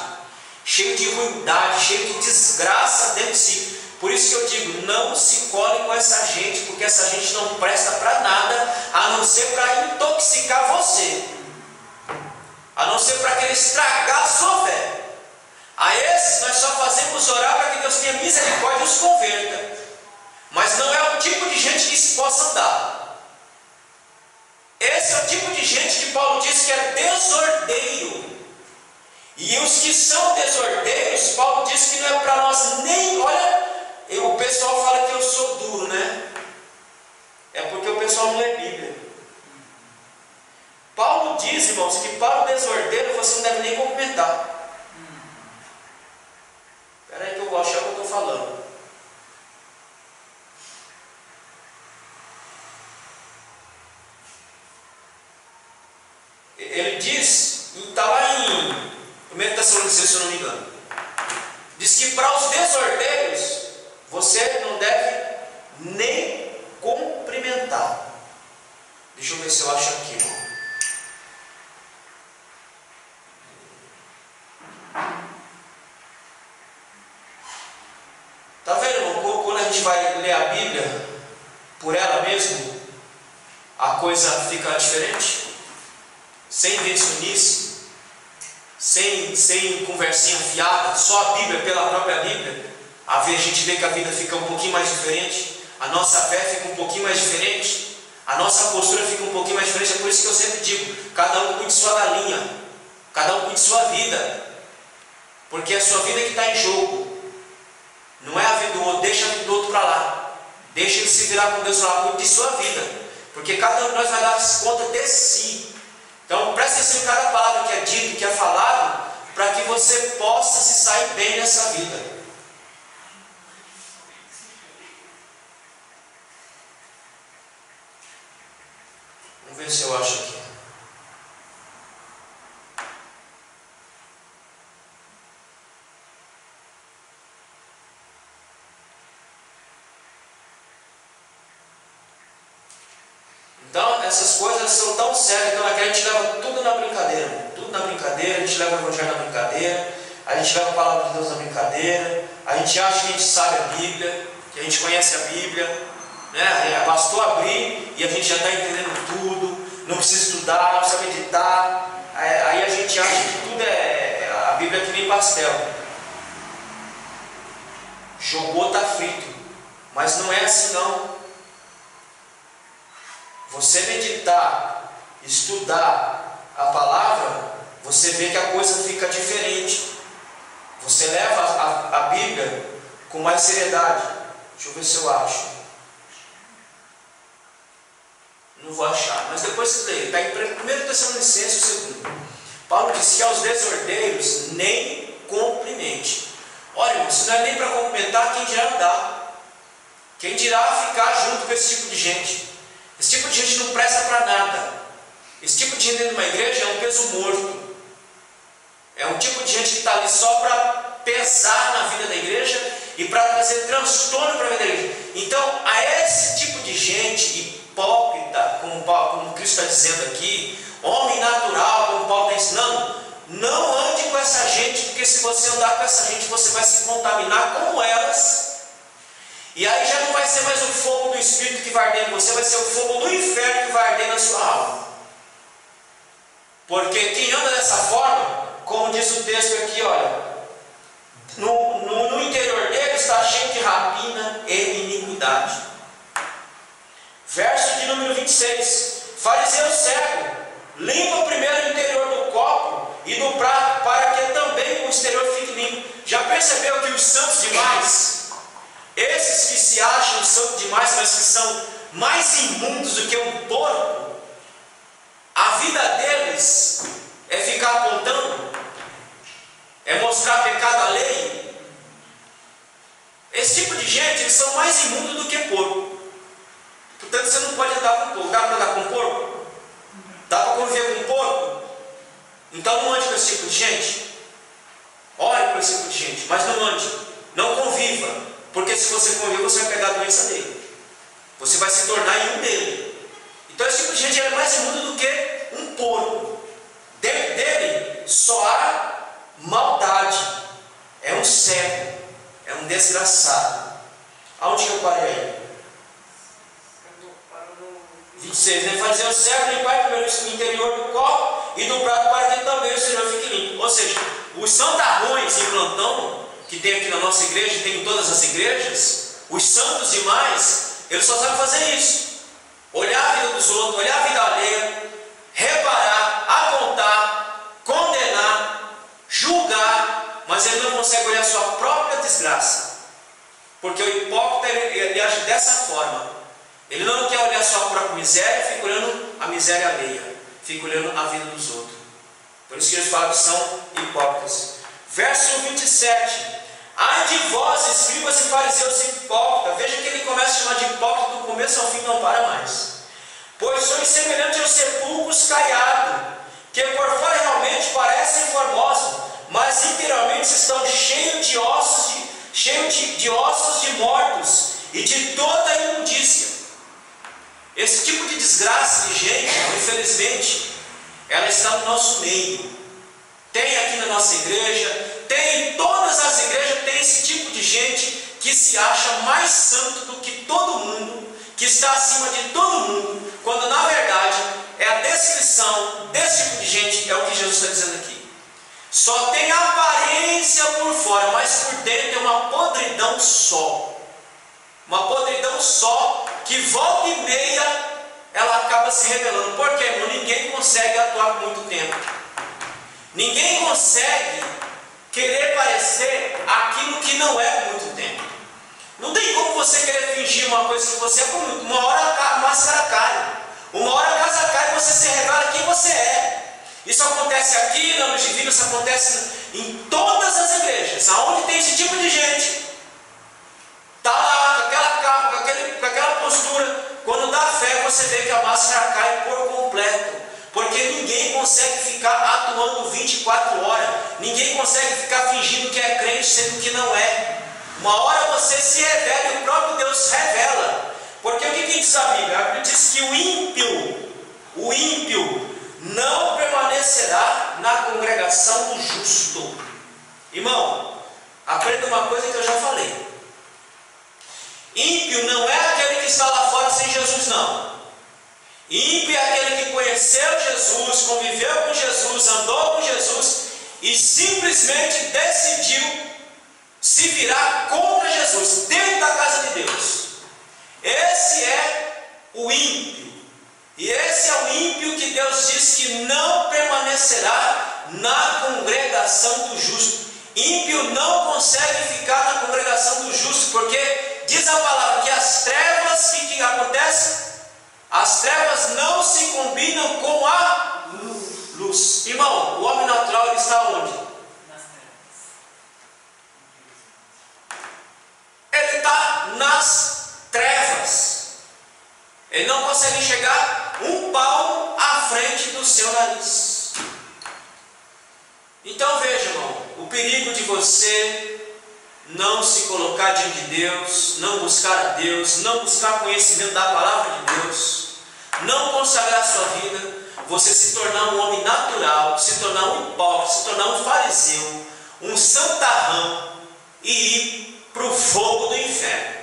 cheio de ruindade, cheio de desgraça dentro de si. Por isso que eu digo, não se cole com essa gente, porque essa gente não presta para nada, a não ser para intoxicar você, a não ser para querer estragar a sua fé. A esses nós só fazemos orar para que Deus tenha misericórdia e os converta. Mas não é o tipo de gente que se possa andar. Esse é o tipo de gente que Paulo diz que é desordeiro. E os que são desordeiros, Paulo diz que não é para nós nem... Olha, o pessoal fala que eu sou duro, né? É porque o pessoal não lê Bíblia. Paulo diz, irmãos, que para o desordeiro você não deve nem cumprimentar. Espera aí que eu vou achar o que eu estou falando. Ele diz, está lá em 1 Tessalonicenses, se eu não me engano, diz que para os desordeiros você não deve nem cumprimentar. Deixa eu ver se eu acho aqui, irmão. Está vendo, irmão? Quando a gente vai ler a Bíblia por ela mesmo, a coisa fica diferente. Sem invencionice, sem conversinha fiada, só a Bíblia, pela própria Bíblia. A gente vê que a vida fica um pouquinho mais diferente, a nossa fé fica um pouquinho mais diferente, a nossa postura fica um pouquinho mais diferente. É por isso que eu sempre digo, cada um cuide sua galinha, cada um cuide sua vida, porque é a sua vida que está em jogo. Não é a vida do outro, deixa a vida do outro para lá. Deixa ele se virar com Deus lá, cuide de sua vida. Porque cada um de nós vai dar conta de si. Então preste atenção em cada palavra que é dita, que é falado, para que você possa se sair bem nessa vida. Vamos ver se eu acho aqui. Então essas coisas são tão sérias, então aqui a gente leva tudo na brincadeira, tudo na brincadeira, a gente leva o evangelho na brincadeira, a gente leva a palavra de Deus na brincadeira, a gente acha que a gente sabe a Bíblia, que a gente conhece a Bíblia, né? Bastou abrir e a gente já está entendendo tudo, não precisa estudar, não precisa meditar, aí a gente acha que tudo a Bíblia é que nem pastel. Jogou, está frito, mas não é assim não. Você meditar, estudar a palavra, você vê que a coisa fica diferente. Você leva a Bíblia com mais seriedade. Deixa eu ver se eu acho. Não vou achar, mas depois você lê. Está em 1 Tessalonicenses, 2. Paulo disse que aos desordeiros nem cumprimente. Olha, irmão, isso não é nem para cumprimentar, quem dirá andar. Quem dirá ficar junto com esse tipo de gente. Esse tipo de gente não presta para nada. Esse tipo de gente dentro de uma igreja é um peso morto. É um tipo de gente que está ali só para pesar na vida da igreja e para trazer transtorno para a vida da igreja. Então, a esse tipo de gente hipócrita, como Cristo está dizendo aqui, homem natural, como Paulo está ensinando, não ande com essa gente, porque se você andar com essa gente, você vai se contaminar como elas. E aí já não vai ser mais o fogo do Espírito que vai arder em você, vai ser o fogo do inferno que vai arder na sua alma. Porque quem anda dessa forma, como diz o texto aqui, olha, no interior dele está cheio de rapina e iniquidade. Verso de número 26. Fariseu cego, limpa primeiro o interior do copo e do prato, para que também o exterior fique limpo. Já percebeu que os santos demais, esses que se acham santos demais, mas que são mais imundos do que um porco, a vida deles é ficar apontando, é mostrar pecado alheio. Esse tipo de gente, eles são mais imundos do que porco. Portanto, você não pode andar com porco. Dá para andar com porco? Dá para conviver com porco? Então não ande com esse tipo de gente. Ore com esse tipo de gente, mas não ande, não conviva. Porque se você conviver, você vai pegar a doença dele. Você vai se tornar em um dele. Então esse tipo de gente é mais imundo do que um porco. Dentro dele só há maldade. É um cego. É um desgraçado. Aonde que eu parei aí? 26. Né? Fazer o cego, limpar primeiro o interior do copo e do prato, para que também o exterior fique limpo. Ou seja, os santarrões em plantão que tem aqui na nossa igreja, tem em todas as igrejas, os santos demais, eles só sabem fazer isso. Olhar a vida dos outros, olhar a vida alheia, reparar, apontar, condenar, julgar, mas ele não consegue olhar a sua própria desgraça. Porque o hipócrita, ele age dessa forma. Ele não quer olhar a sua própria miséria, fica olhando a miséria alheia, fica olhando a vida dos outros. Por isso que eles falam que são hipócritas. Verso 27. Ai de vós, escribas e fariseus hipócritas. Veja que ele começa a chamar de hipócrita do começo ao fim, não para mais. Pois sois semelhantes aos sepulcros caiados, que por fora realmente parecem formosos, mas interiormente estão cheios de ossos de mortos e de toda imundícia. Esse tipo de desgraça de gente, infelizmente, ela está no nosso meio. Tem aqui na nossa igreja, tem em todas as igrejas, tem esse tipo de gente que se acha mais santo do que todo mundo, que está acima de todo mundo, quando na verdade é a descrição desse tipo de gente, é o que Jesus está dizendo aqui. Só tem aparência por fora, mas por dentro é uma podridão só. Uma podridão só, que volta e meia ela acaba se revelando. Por quê, irmão? Ninguém consegue atuar por muito tempo. Ninguém consegue querer parecer aquilo que não é por muito tempo. Não tem como você querer fingir uma coisa que você é por muito. Uma hora a máscara cai. Uma hora a casa cai e você se revela quem você é. Isso acontece aqui na Luz Divina, isso acontece em todas as igrejas. Aonde tem esse tipo de gente, está lá com aquela capa, com aquela postura. Quando dá fé, você vê que a máscara cai por completo. Porque ninguém consegue ficar atuando 24 horas. Ninguém consegue ficar fingindo que é crente, sendo que não é. Uma hora você se revela e o próprio Deus revela. Porque o que diz a Bíblia? A Bíblia diz que o ímpio não permanecerá na congregação do justo. Irmão, aprenda uma coisa que eu já falei. Ímpio não é aquele que está lá fora sem Jesus, não. Ímpio é aquele que conheceu Jesus, conviveu com Jesus, andou com Jesus e simplesmente decidiu se virar contra Jesus, dentro da casa de Deus. Esse é o ímpio. E esse é o ímpio que Deus diz que não permanecerá na congregação do justo. Ímpio não consegue ficar na congregação do justo, porque diz a palavra que as trevas, o que acontece? As trevas não se combinam com a luz. Irmão, o homem natural ele está onde? Nas trevas. Ele está nas trevas. Ele não consegue chegar um palmo à frente do seu nariz. Então veja, irmão, o perigo de você não se colocar diante de Deus, não buscar a Deus, não buscar conhecimento da palavra de Deus, não consagrar sua vida, você se tornar um homem natural, se tornar um hipócrita, se tornar um fariseu, um santarrão e ir para o fogo do inferno.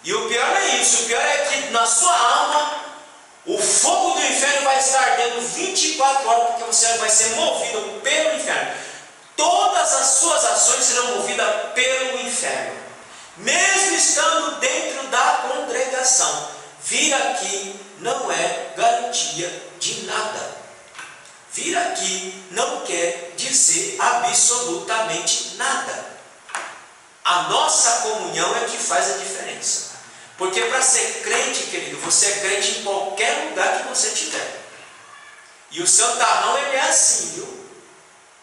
E o pior não é isso, o pior é que na sua alma o fogo do inferno vai estar ardendo 24 horas, porque você vai ser movido pelo inferno. Todas as suas ações serão movidas pelo inferno, mesmo estando dentro da congregação. Vir aqui não é garantia de nada. Vir aqui não quer dizer absolutamente nada. A nossa comunhão é que faz a diferença. Porque para ser crente, querido, você é crente em qualquer lugar que você estiver. E o santarrão, ele é assim, viu?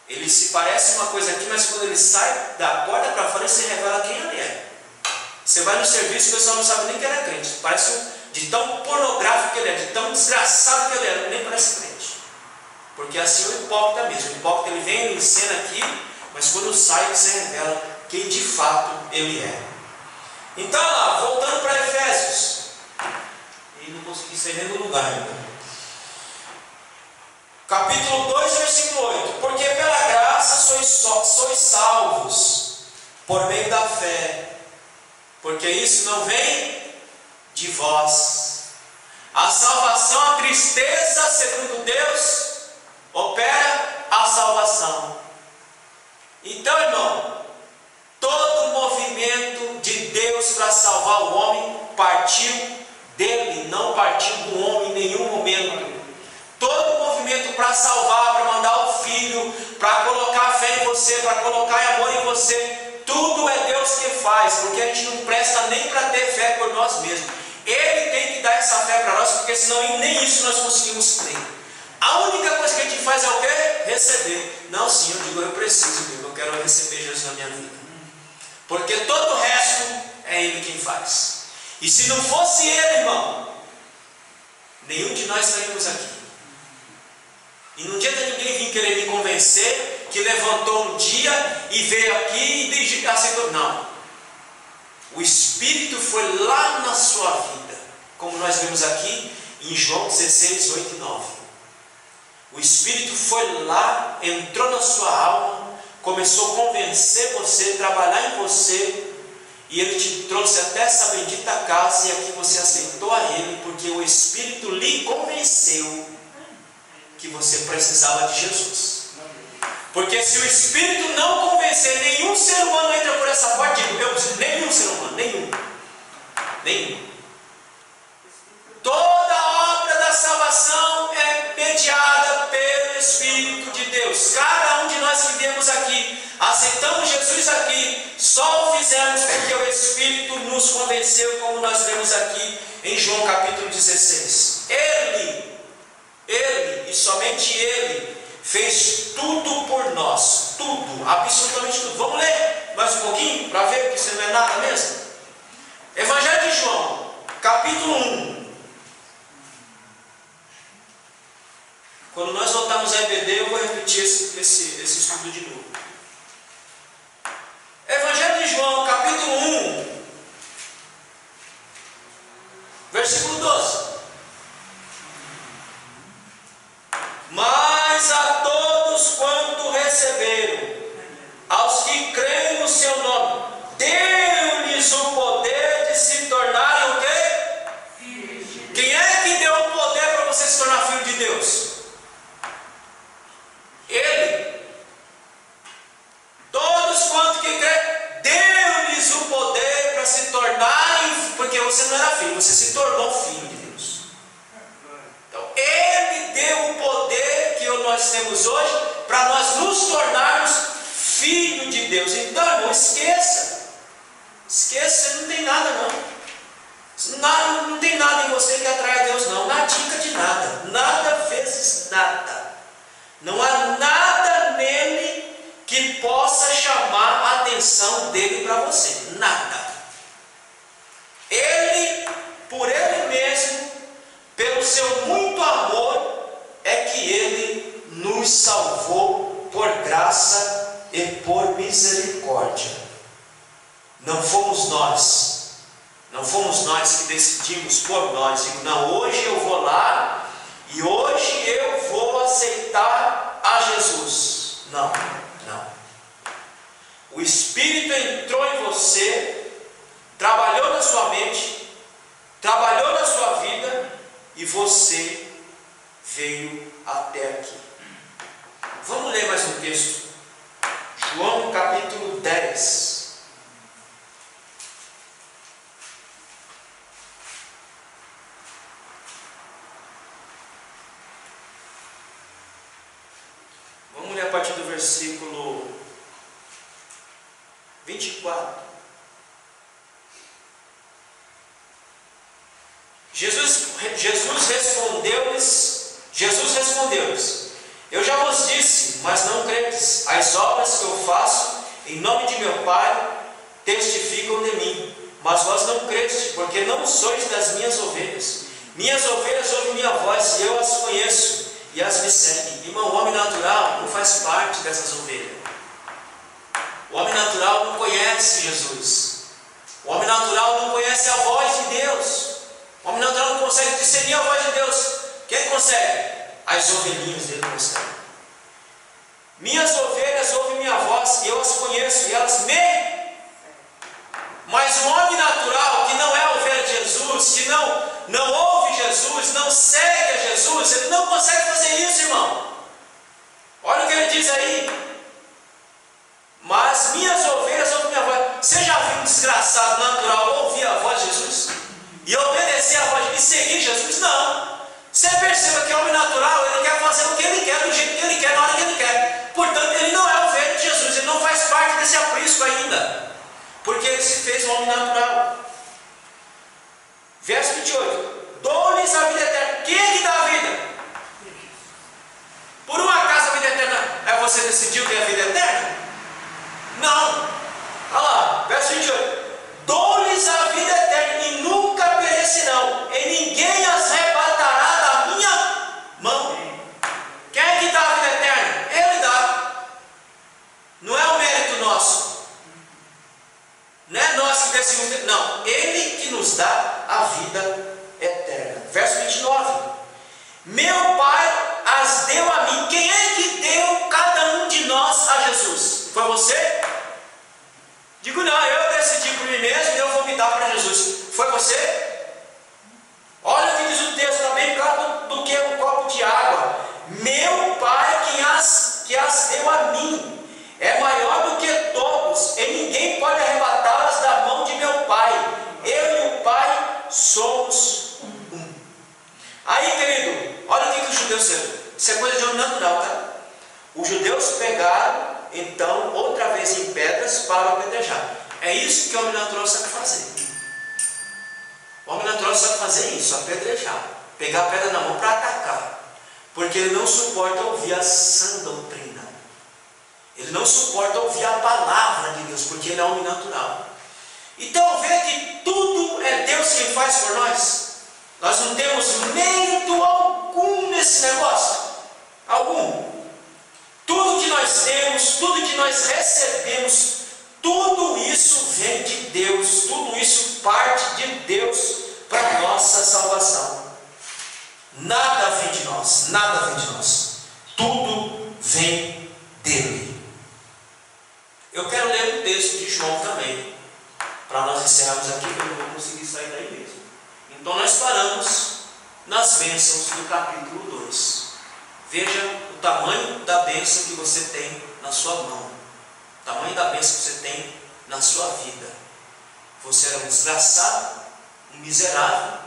Ele se parece uma coisa aqui, mas quando ele sai da porta para fora, ele se revela quem ele é. Você vai no serviço, o pessoal não sabe nem que ele é crente. Parece de tão pornográfico que ele é, de tão desgraçado que ele é, nem parece crente. Porque assim é o hipócrita mesmo. O hipócrita, ele vem em cena aqui, mas quando sai, ele se revela quem de fato ele é. Então, lá, voltando para Efésios. E não consegui sair nem do lugar ainda. Capítulo 2, versículo 8. Porque pela graça sois salvos, por meio da fé. Porque isso não vem de vós. A salvação, a tristeza, segundo Deus, opera a salvação. Então, irmão, todo movimento de Deus para salvar o homem partiu dele, não partiu do homem em nenhum momento. Todo movimento para salvar, para mandar o Filho, para colocar fé em você, para colocar amor em você, tudo é Deus que faz, porque a gente não presta nem para ter fé por nós mesmos. Ele tem que dar essa fé para nós, porque senão nem isso nós conseguimos crer. A única coisa que a gente faz é o quê? Receber. Não, sim, eu digo, eu preciso, eu quero receber Jesus na minha vida. Porque todo o resto é Ele quem faz. E se não fosse Ele, irmão, nenhum de nós estaríamos aqui. E não adianta ninguém vir querer me convencer que levantou um dia e veio aqui e aceitou. Não. O Espírito foi lá na sua vida, como nós vemos aqui em João 16, 8 e 9. O Espírito foi lá, entrou na sua alma, começou a convencer você, trabalhar em você, e Ele te trouxe até essa bendita casa, e aqui você aceitou a Ele, porque o Espírito lhe convenceu que você precisava de Jesus. Porque se o Espírito não convencer, nenhum ser humano entra por essa porta. Nenhum ser humano, nenhum. Toda a obra da salvação é mediada pelo Espírito de Deus. Cada um de nós que viemos aqui, aceitamos Jesus aqui, só o fizemos porque o Espírito nos convenceu, como nós vemos aqui em João capítulo 16. Ele e somente Ele fez tudo por nós, tudo, absolutamente tudo. Vamos ler mais um pouquinho para ver que isso não é nada mesmo? Evangelho de João, capítulo 1. Quando nós voltarmos a EBD, eu vou repetir esse estudo de novo. Evangelho de João, capítulo 1, esqueça. Esqueça, você não tem nada não. Não tem nada em você que atrai a Deus não. Nadica de nada. Nada vezes nada. Não há nada nele que possa chamar a atenção dele para você. Nada. Ele, por ele mesmo, pelo seu muito amor, é que ele nos salvou por graça e por misericórdia. Não fomos nós. Não fomos nós que decidimos por nós. Digo, não, hoje eu vou lá e hoje eu vou aceitar a Jesus. Não, não. O Espírito entrou em você, trabalhou na sua mente, trabalhou na sua vida e você veio até aqui. Vamos ler mais um texto. João capítulo 10. Vamos ler a partir do versículo 24. Jesus respondeu-lhes: eu já vos disse, mas não credes. As obras que eu faço em nome de meu Pai testificam de mim, mas vós não credes, porque não sois das minhas ovelhas. Minhas ovelhas ouvem minha voz, e eu as conheço, e as me seguem. Irmão, o homem natural não faz parte dessas ovelhas. O homem natural não conhece Jesus. O homem natural não conhece a voz de Deus. O homem natural não consegue discernir a voz de Deus. Quem consegue? As ovelhinhas dele conseguem. Minhas ovelhas ouvem minha voz, e eu as conheço, e elas me. Mas o homem natural, que não é a ovelha de Jesus, que não ouve Jesus, não segue a Jesus, ele não consegue fazer isso, irmão. Olha o que ele diz aí. Mas minhas ovelhas ouvem minha voz. Você já viu um desgraçado natural ouvir a voz de Jesus? E obedecer a voz de Jesus e seguir Jesus? Não. Você perceba que o homem natural, ele quer fazer o que ele quer, do jeito que ele quer, na hora que ele quer. Portanto, ele não é ovelha de Jesus, ele não faz parte desse aprisco ainda. Porque ele se fez um homem natural. Verso 28. Dou-lhes a vida eterna. Quem é que dá a vida? Por um acaso a vida eterna é você decidiu ter a vida eterna? Não. Olha lá, verso 28. Dou-lhes a vida eterna e nunca perecerão, e ninguém as arrebatará da minha mão. Quem é que dá a vida eterna? Ele dá. Não é o mérito nosso. Não é nós que decidimos. Não, Ele que nos dá a vida eterna. Verso 29. Meu Pai as deu a mim. Quem é que deu cada um de nós a Jesus? Foi você? Digo, não, eu decidi por mim mesmo e eu vou me dar para Jesus. Foi você? Olha o que diz o texto, está bem claro do que um copo de água. Meu Pai que as deu a mim é maior do que todos, e ninguém pode arrebatá-las da mão de meu Pai. Eu e o Pai somos um. Aí, querido, olha o que os judeus fizeram. Isso é coisa de homem natural, tá? Os judeus pegaram, então, outra vez em pedras para apedrejar. É isso que o homem natural sabe fazer. O homem natural sabe fazer isso, apedrejar. Pegar a pedra na mão para atacar. Porque ele não suporta ouvir a sã doutrina. Ele não suporta ouvir a palavra de Deus, porque ele é homem natural. Então vê que tudo é Deus quem faz por nós. Nós não temos mérito algum nesse negócio. Algum. Tudo que nós temos, tudo que nós recebemos, tudo isso vem de Deus. Tudo isso parte de Deus para a nossa salvação. Nada vem de nós, nada vem de nós. Tudo vem dele. Eu quero ler um texto de João também, para nós encerrarmos aqui, porque eu não vou conseguir sair daí mesmo. Então nós paramos nas bênçãos do capítulo 2. Veja o tamanho da bênção que você tem na sua mão. O tamanho da bênção que você tem na sua vida. Você era um desgraçado, um miserável,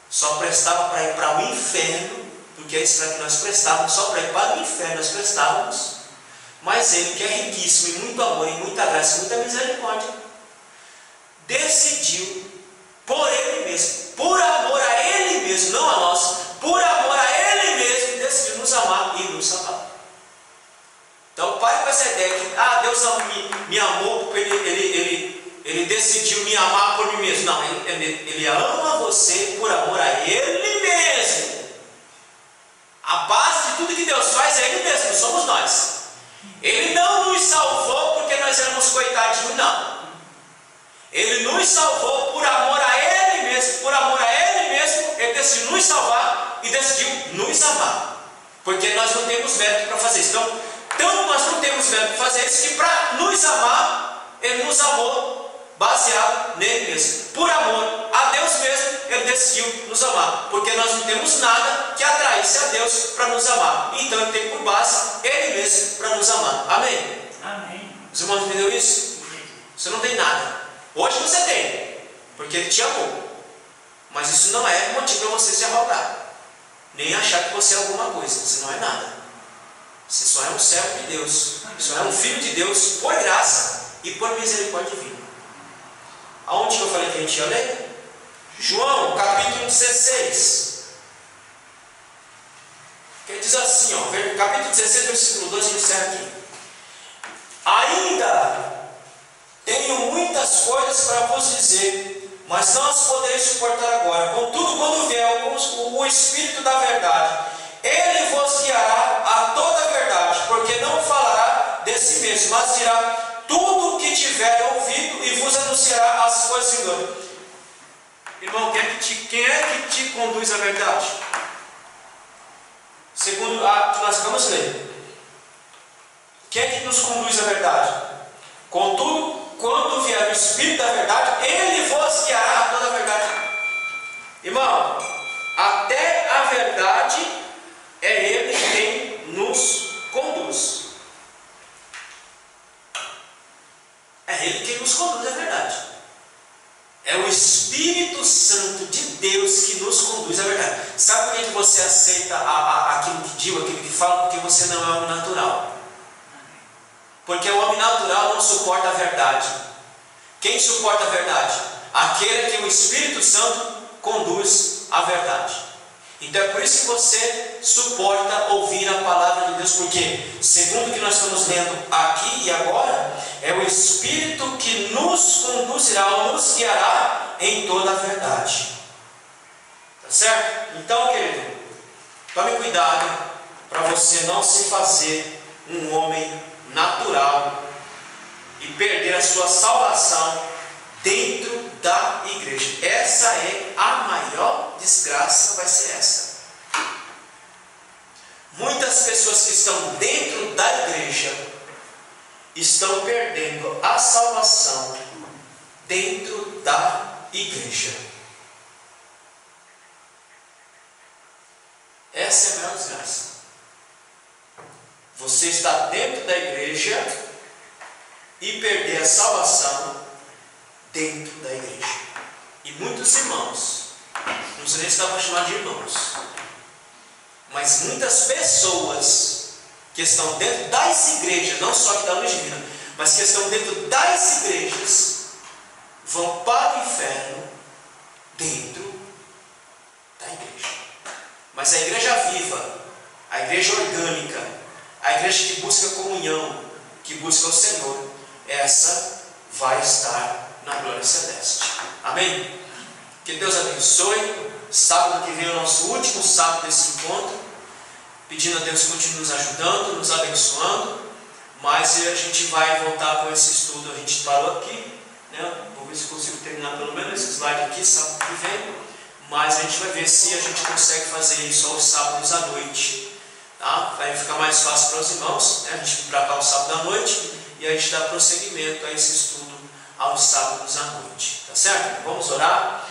só prestava para ir para o inferno, porque é isso que nós prestávamos, só para ir para o inferno nós prestávamos. Mas Ele, que é riquíssimo em muito amor, em muita graça, em muita misericórdia, decidiu por Ele mesmo, por amor a Ele mesmo, não a nós, por amor a Ele mesmo, decidiu nos amar e nos salvar. Então pare com essa ideia que Deus me amou porque Ele decidiu me amar por mim mesmo. Não, Ele ama você por amor a Ele mesmo. A base de tudo que Deus faz é Ele mesmo, não somos nós. Ele não nos salvou porque nós éramos coitadinhos, não. Ele nos salvou por amor a Ele mesmo. Por amor a Ele mesmo, Ele decidiu nos salvar e decidiu nos amar. Porque nós não temos mérito para fazer isso. Então nós não temos mérito para fazer isso, que para nos amar, Ele nos amou baseado nele mesmo. Por amor a Deus mesmo, Ele decidiu nos amar. Porque nós não temos nada que atraísse a Deus para nos amar. Então Ele tem por base Ele mesmo para nos amar. Amém? Amém. Os irmãos entenderam isso? Você não tem nada. Hoje você tem, porque Ele te amou. Mas isso não é motivo para você se arrogar, nem achar que você é alguma coisa. Você não é nada. Você só é um servo de Deus. Só é um filho de Deus por graça e por misericórdia divina. Aonde que eu falei que a gente ia ler? João, capítulo 16. Que diz assim, capítulo 16, versículo 2, que encerra aqui. Ainda tenho muitas coisas para vos dizer, mas não as podereis suportar agora. Contudo, quando vier o Espírito da verdade, Ele vos guiará a toda a verdade, porque não falará de si mesmo, mas dirá tudo o que tiver ouvido e vos anunciará as coisas em glória. Irmão, quem é que te conduz à verdade? Segundo que nós vamos ler. Quem é que nos conduz à verdade? Contudo, quando vier o Espírito da verdade, Ele vos guiará a toda a verdade. Irmão, até a verdade é Ele quem nos conduz. É Ele quem nos conduz à verdade. É o Espírito Santo de Deus que nos conduz à verdade. Sabe por que você aceita aquilo que digo, aquilo que falo? Porque você não é homem natural. Porque o homem natural não suporta a verdade. Quem suporta a verdade? Aquele que o Espírito Santo conduz à verdade. Então é por isso que você suporta ouvir a palavra de Deus, porque, segundo o que nós estamos lendo aqui e agora, é o Espírito que nos conduzirá ou nos guiará em toda a verdade. Tá certo? Então, querido, tome cuidado para você não se fazer um homem natural e perder a sua salvação dentro da igreja. Essa é a maior desgraça, vai ser essa. Muitas pessoas que estão dentro da igreja estão perdendo a salvação dentro da igreja. Essa é a maior desgraça. Você está dentro da igreja e perder a salvação dentro da igreja. E muitos irmãos, não sei nem se dá para chamar de irmãos, mas muitas pessoas que estão dentro das igrejas, não só que da luz divina, mas que estão dentro das igrejas, vão para o inferno dentro da igreja. Mas a igreja viva, a igreja orgânica, a igreja que busca comunhão, que busca o Senhor, essa vai estar na glória celeste. Amém? Que Deus abençoe. Sábado que vem é o nosso último sábado desse encontro. Pedindo a Deus que continue nos ajudando, nos abençoando. Mas a gente vai voltar com esse estudo. A gente parou aqui, né? Vou ver se consigo terminar pelo menos esse slide aqui, sábado que vem. Mas a gente vai ver se a gente consegue fazer isso aos sábados à noite. Tá? Vai ficar mais fácil para os irmãos, né? A gente vir para cá o sábado à noite e a gente dá prosseguimento a esse estudo aos sábados à noite. Tá certo? Vamos orar?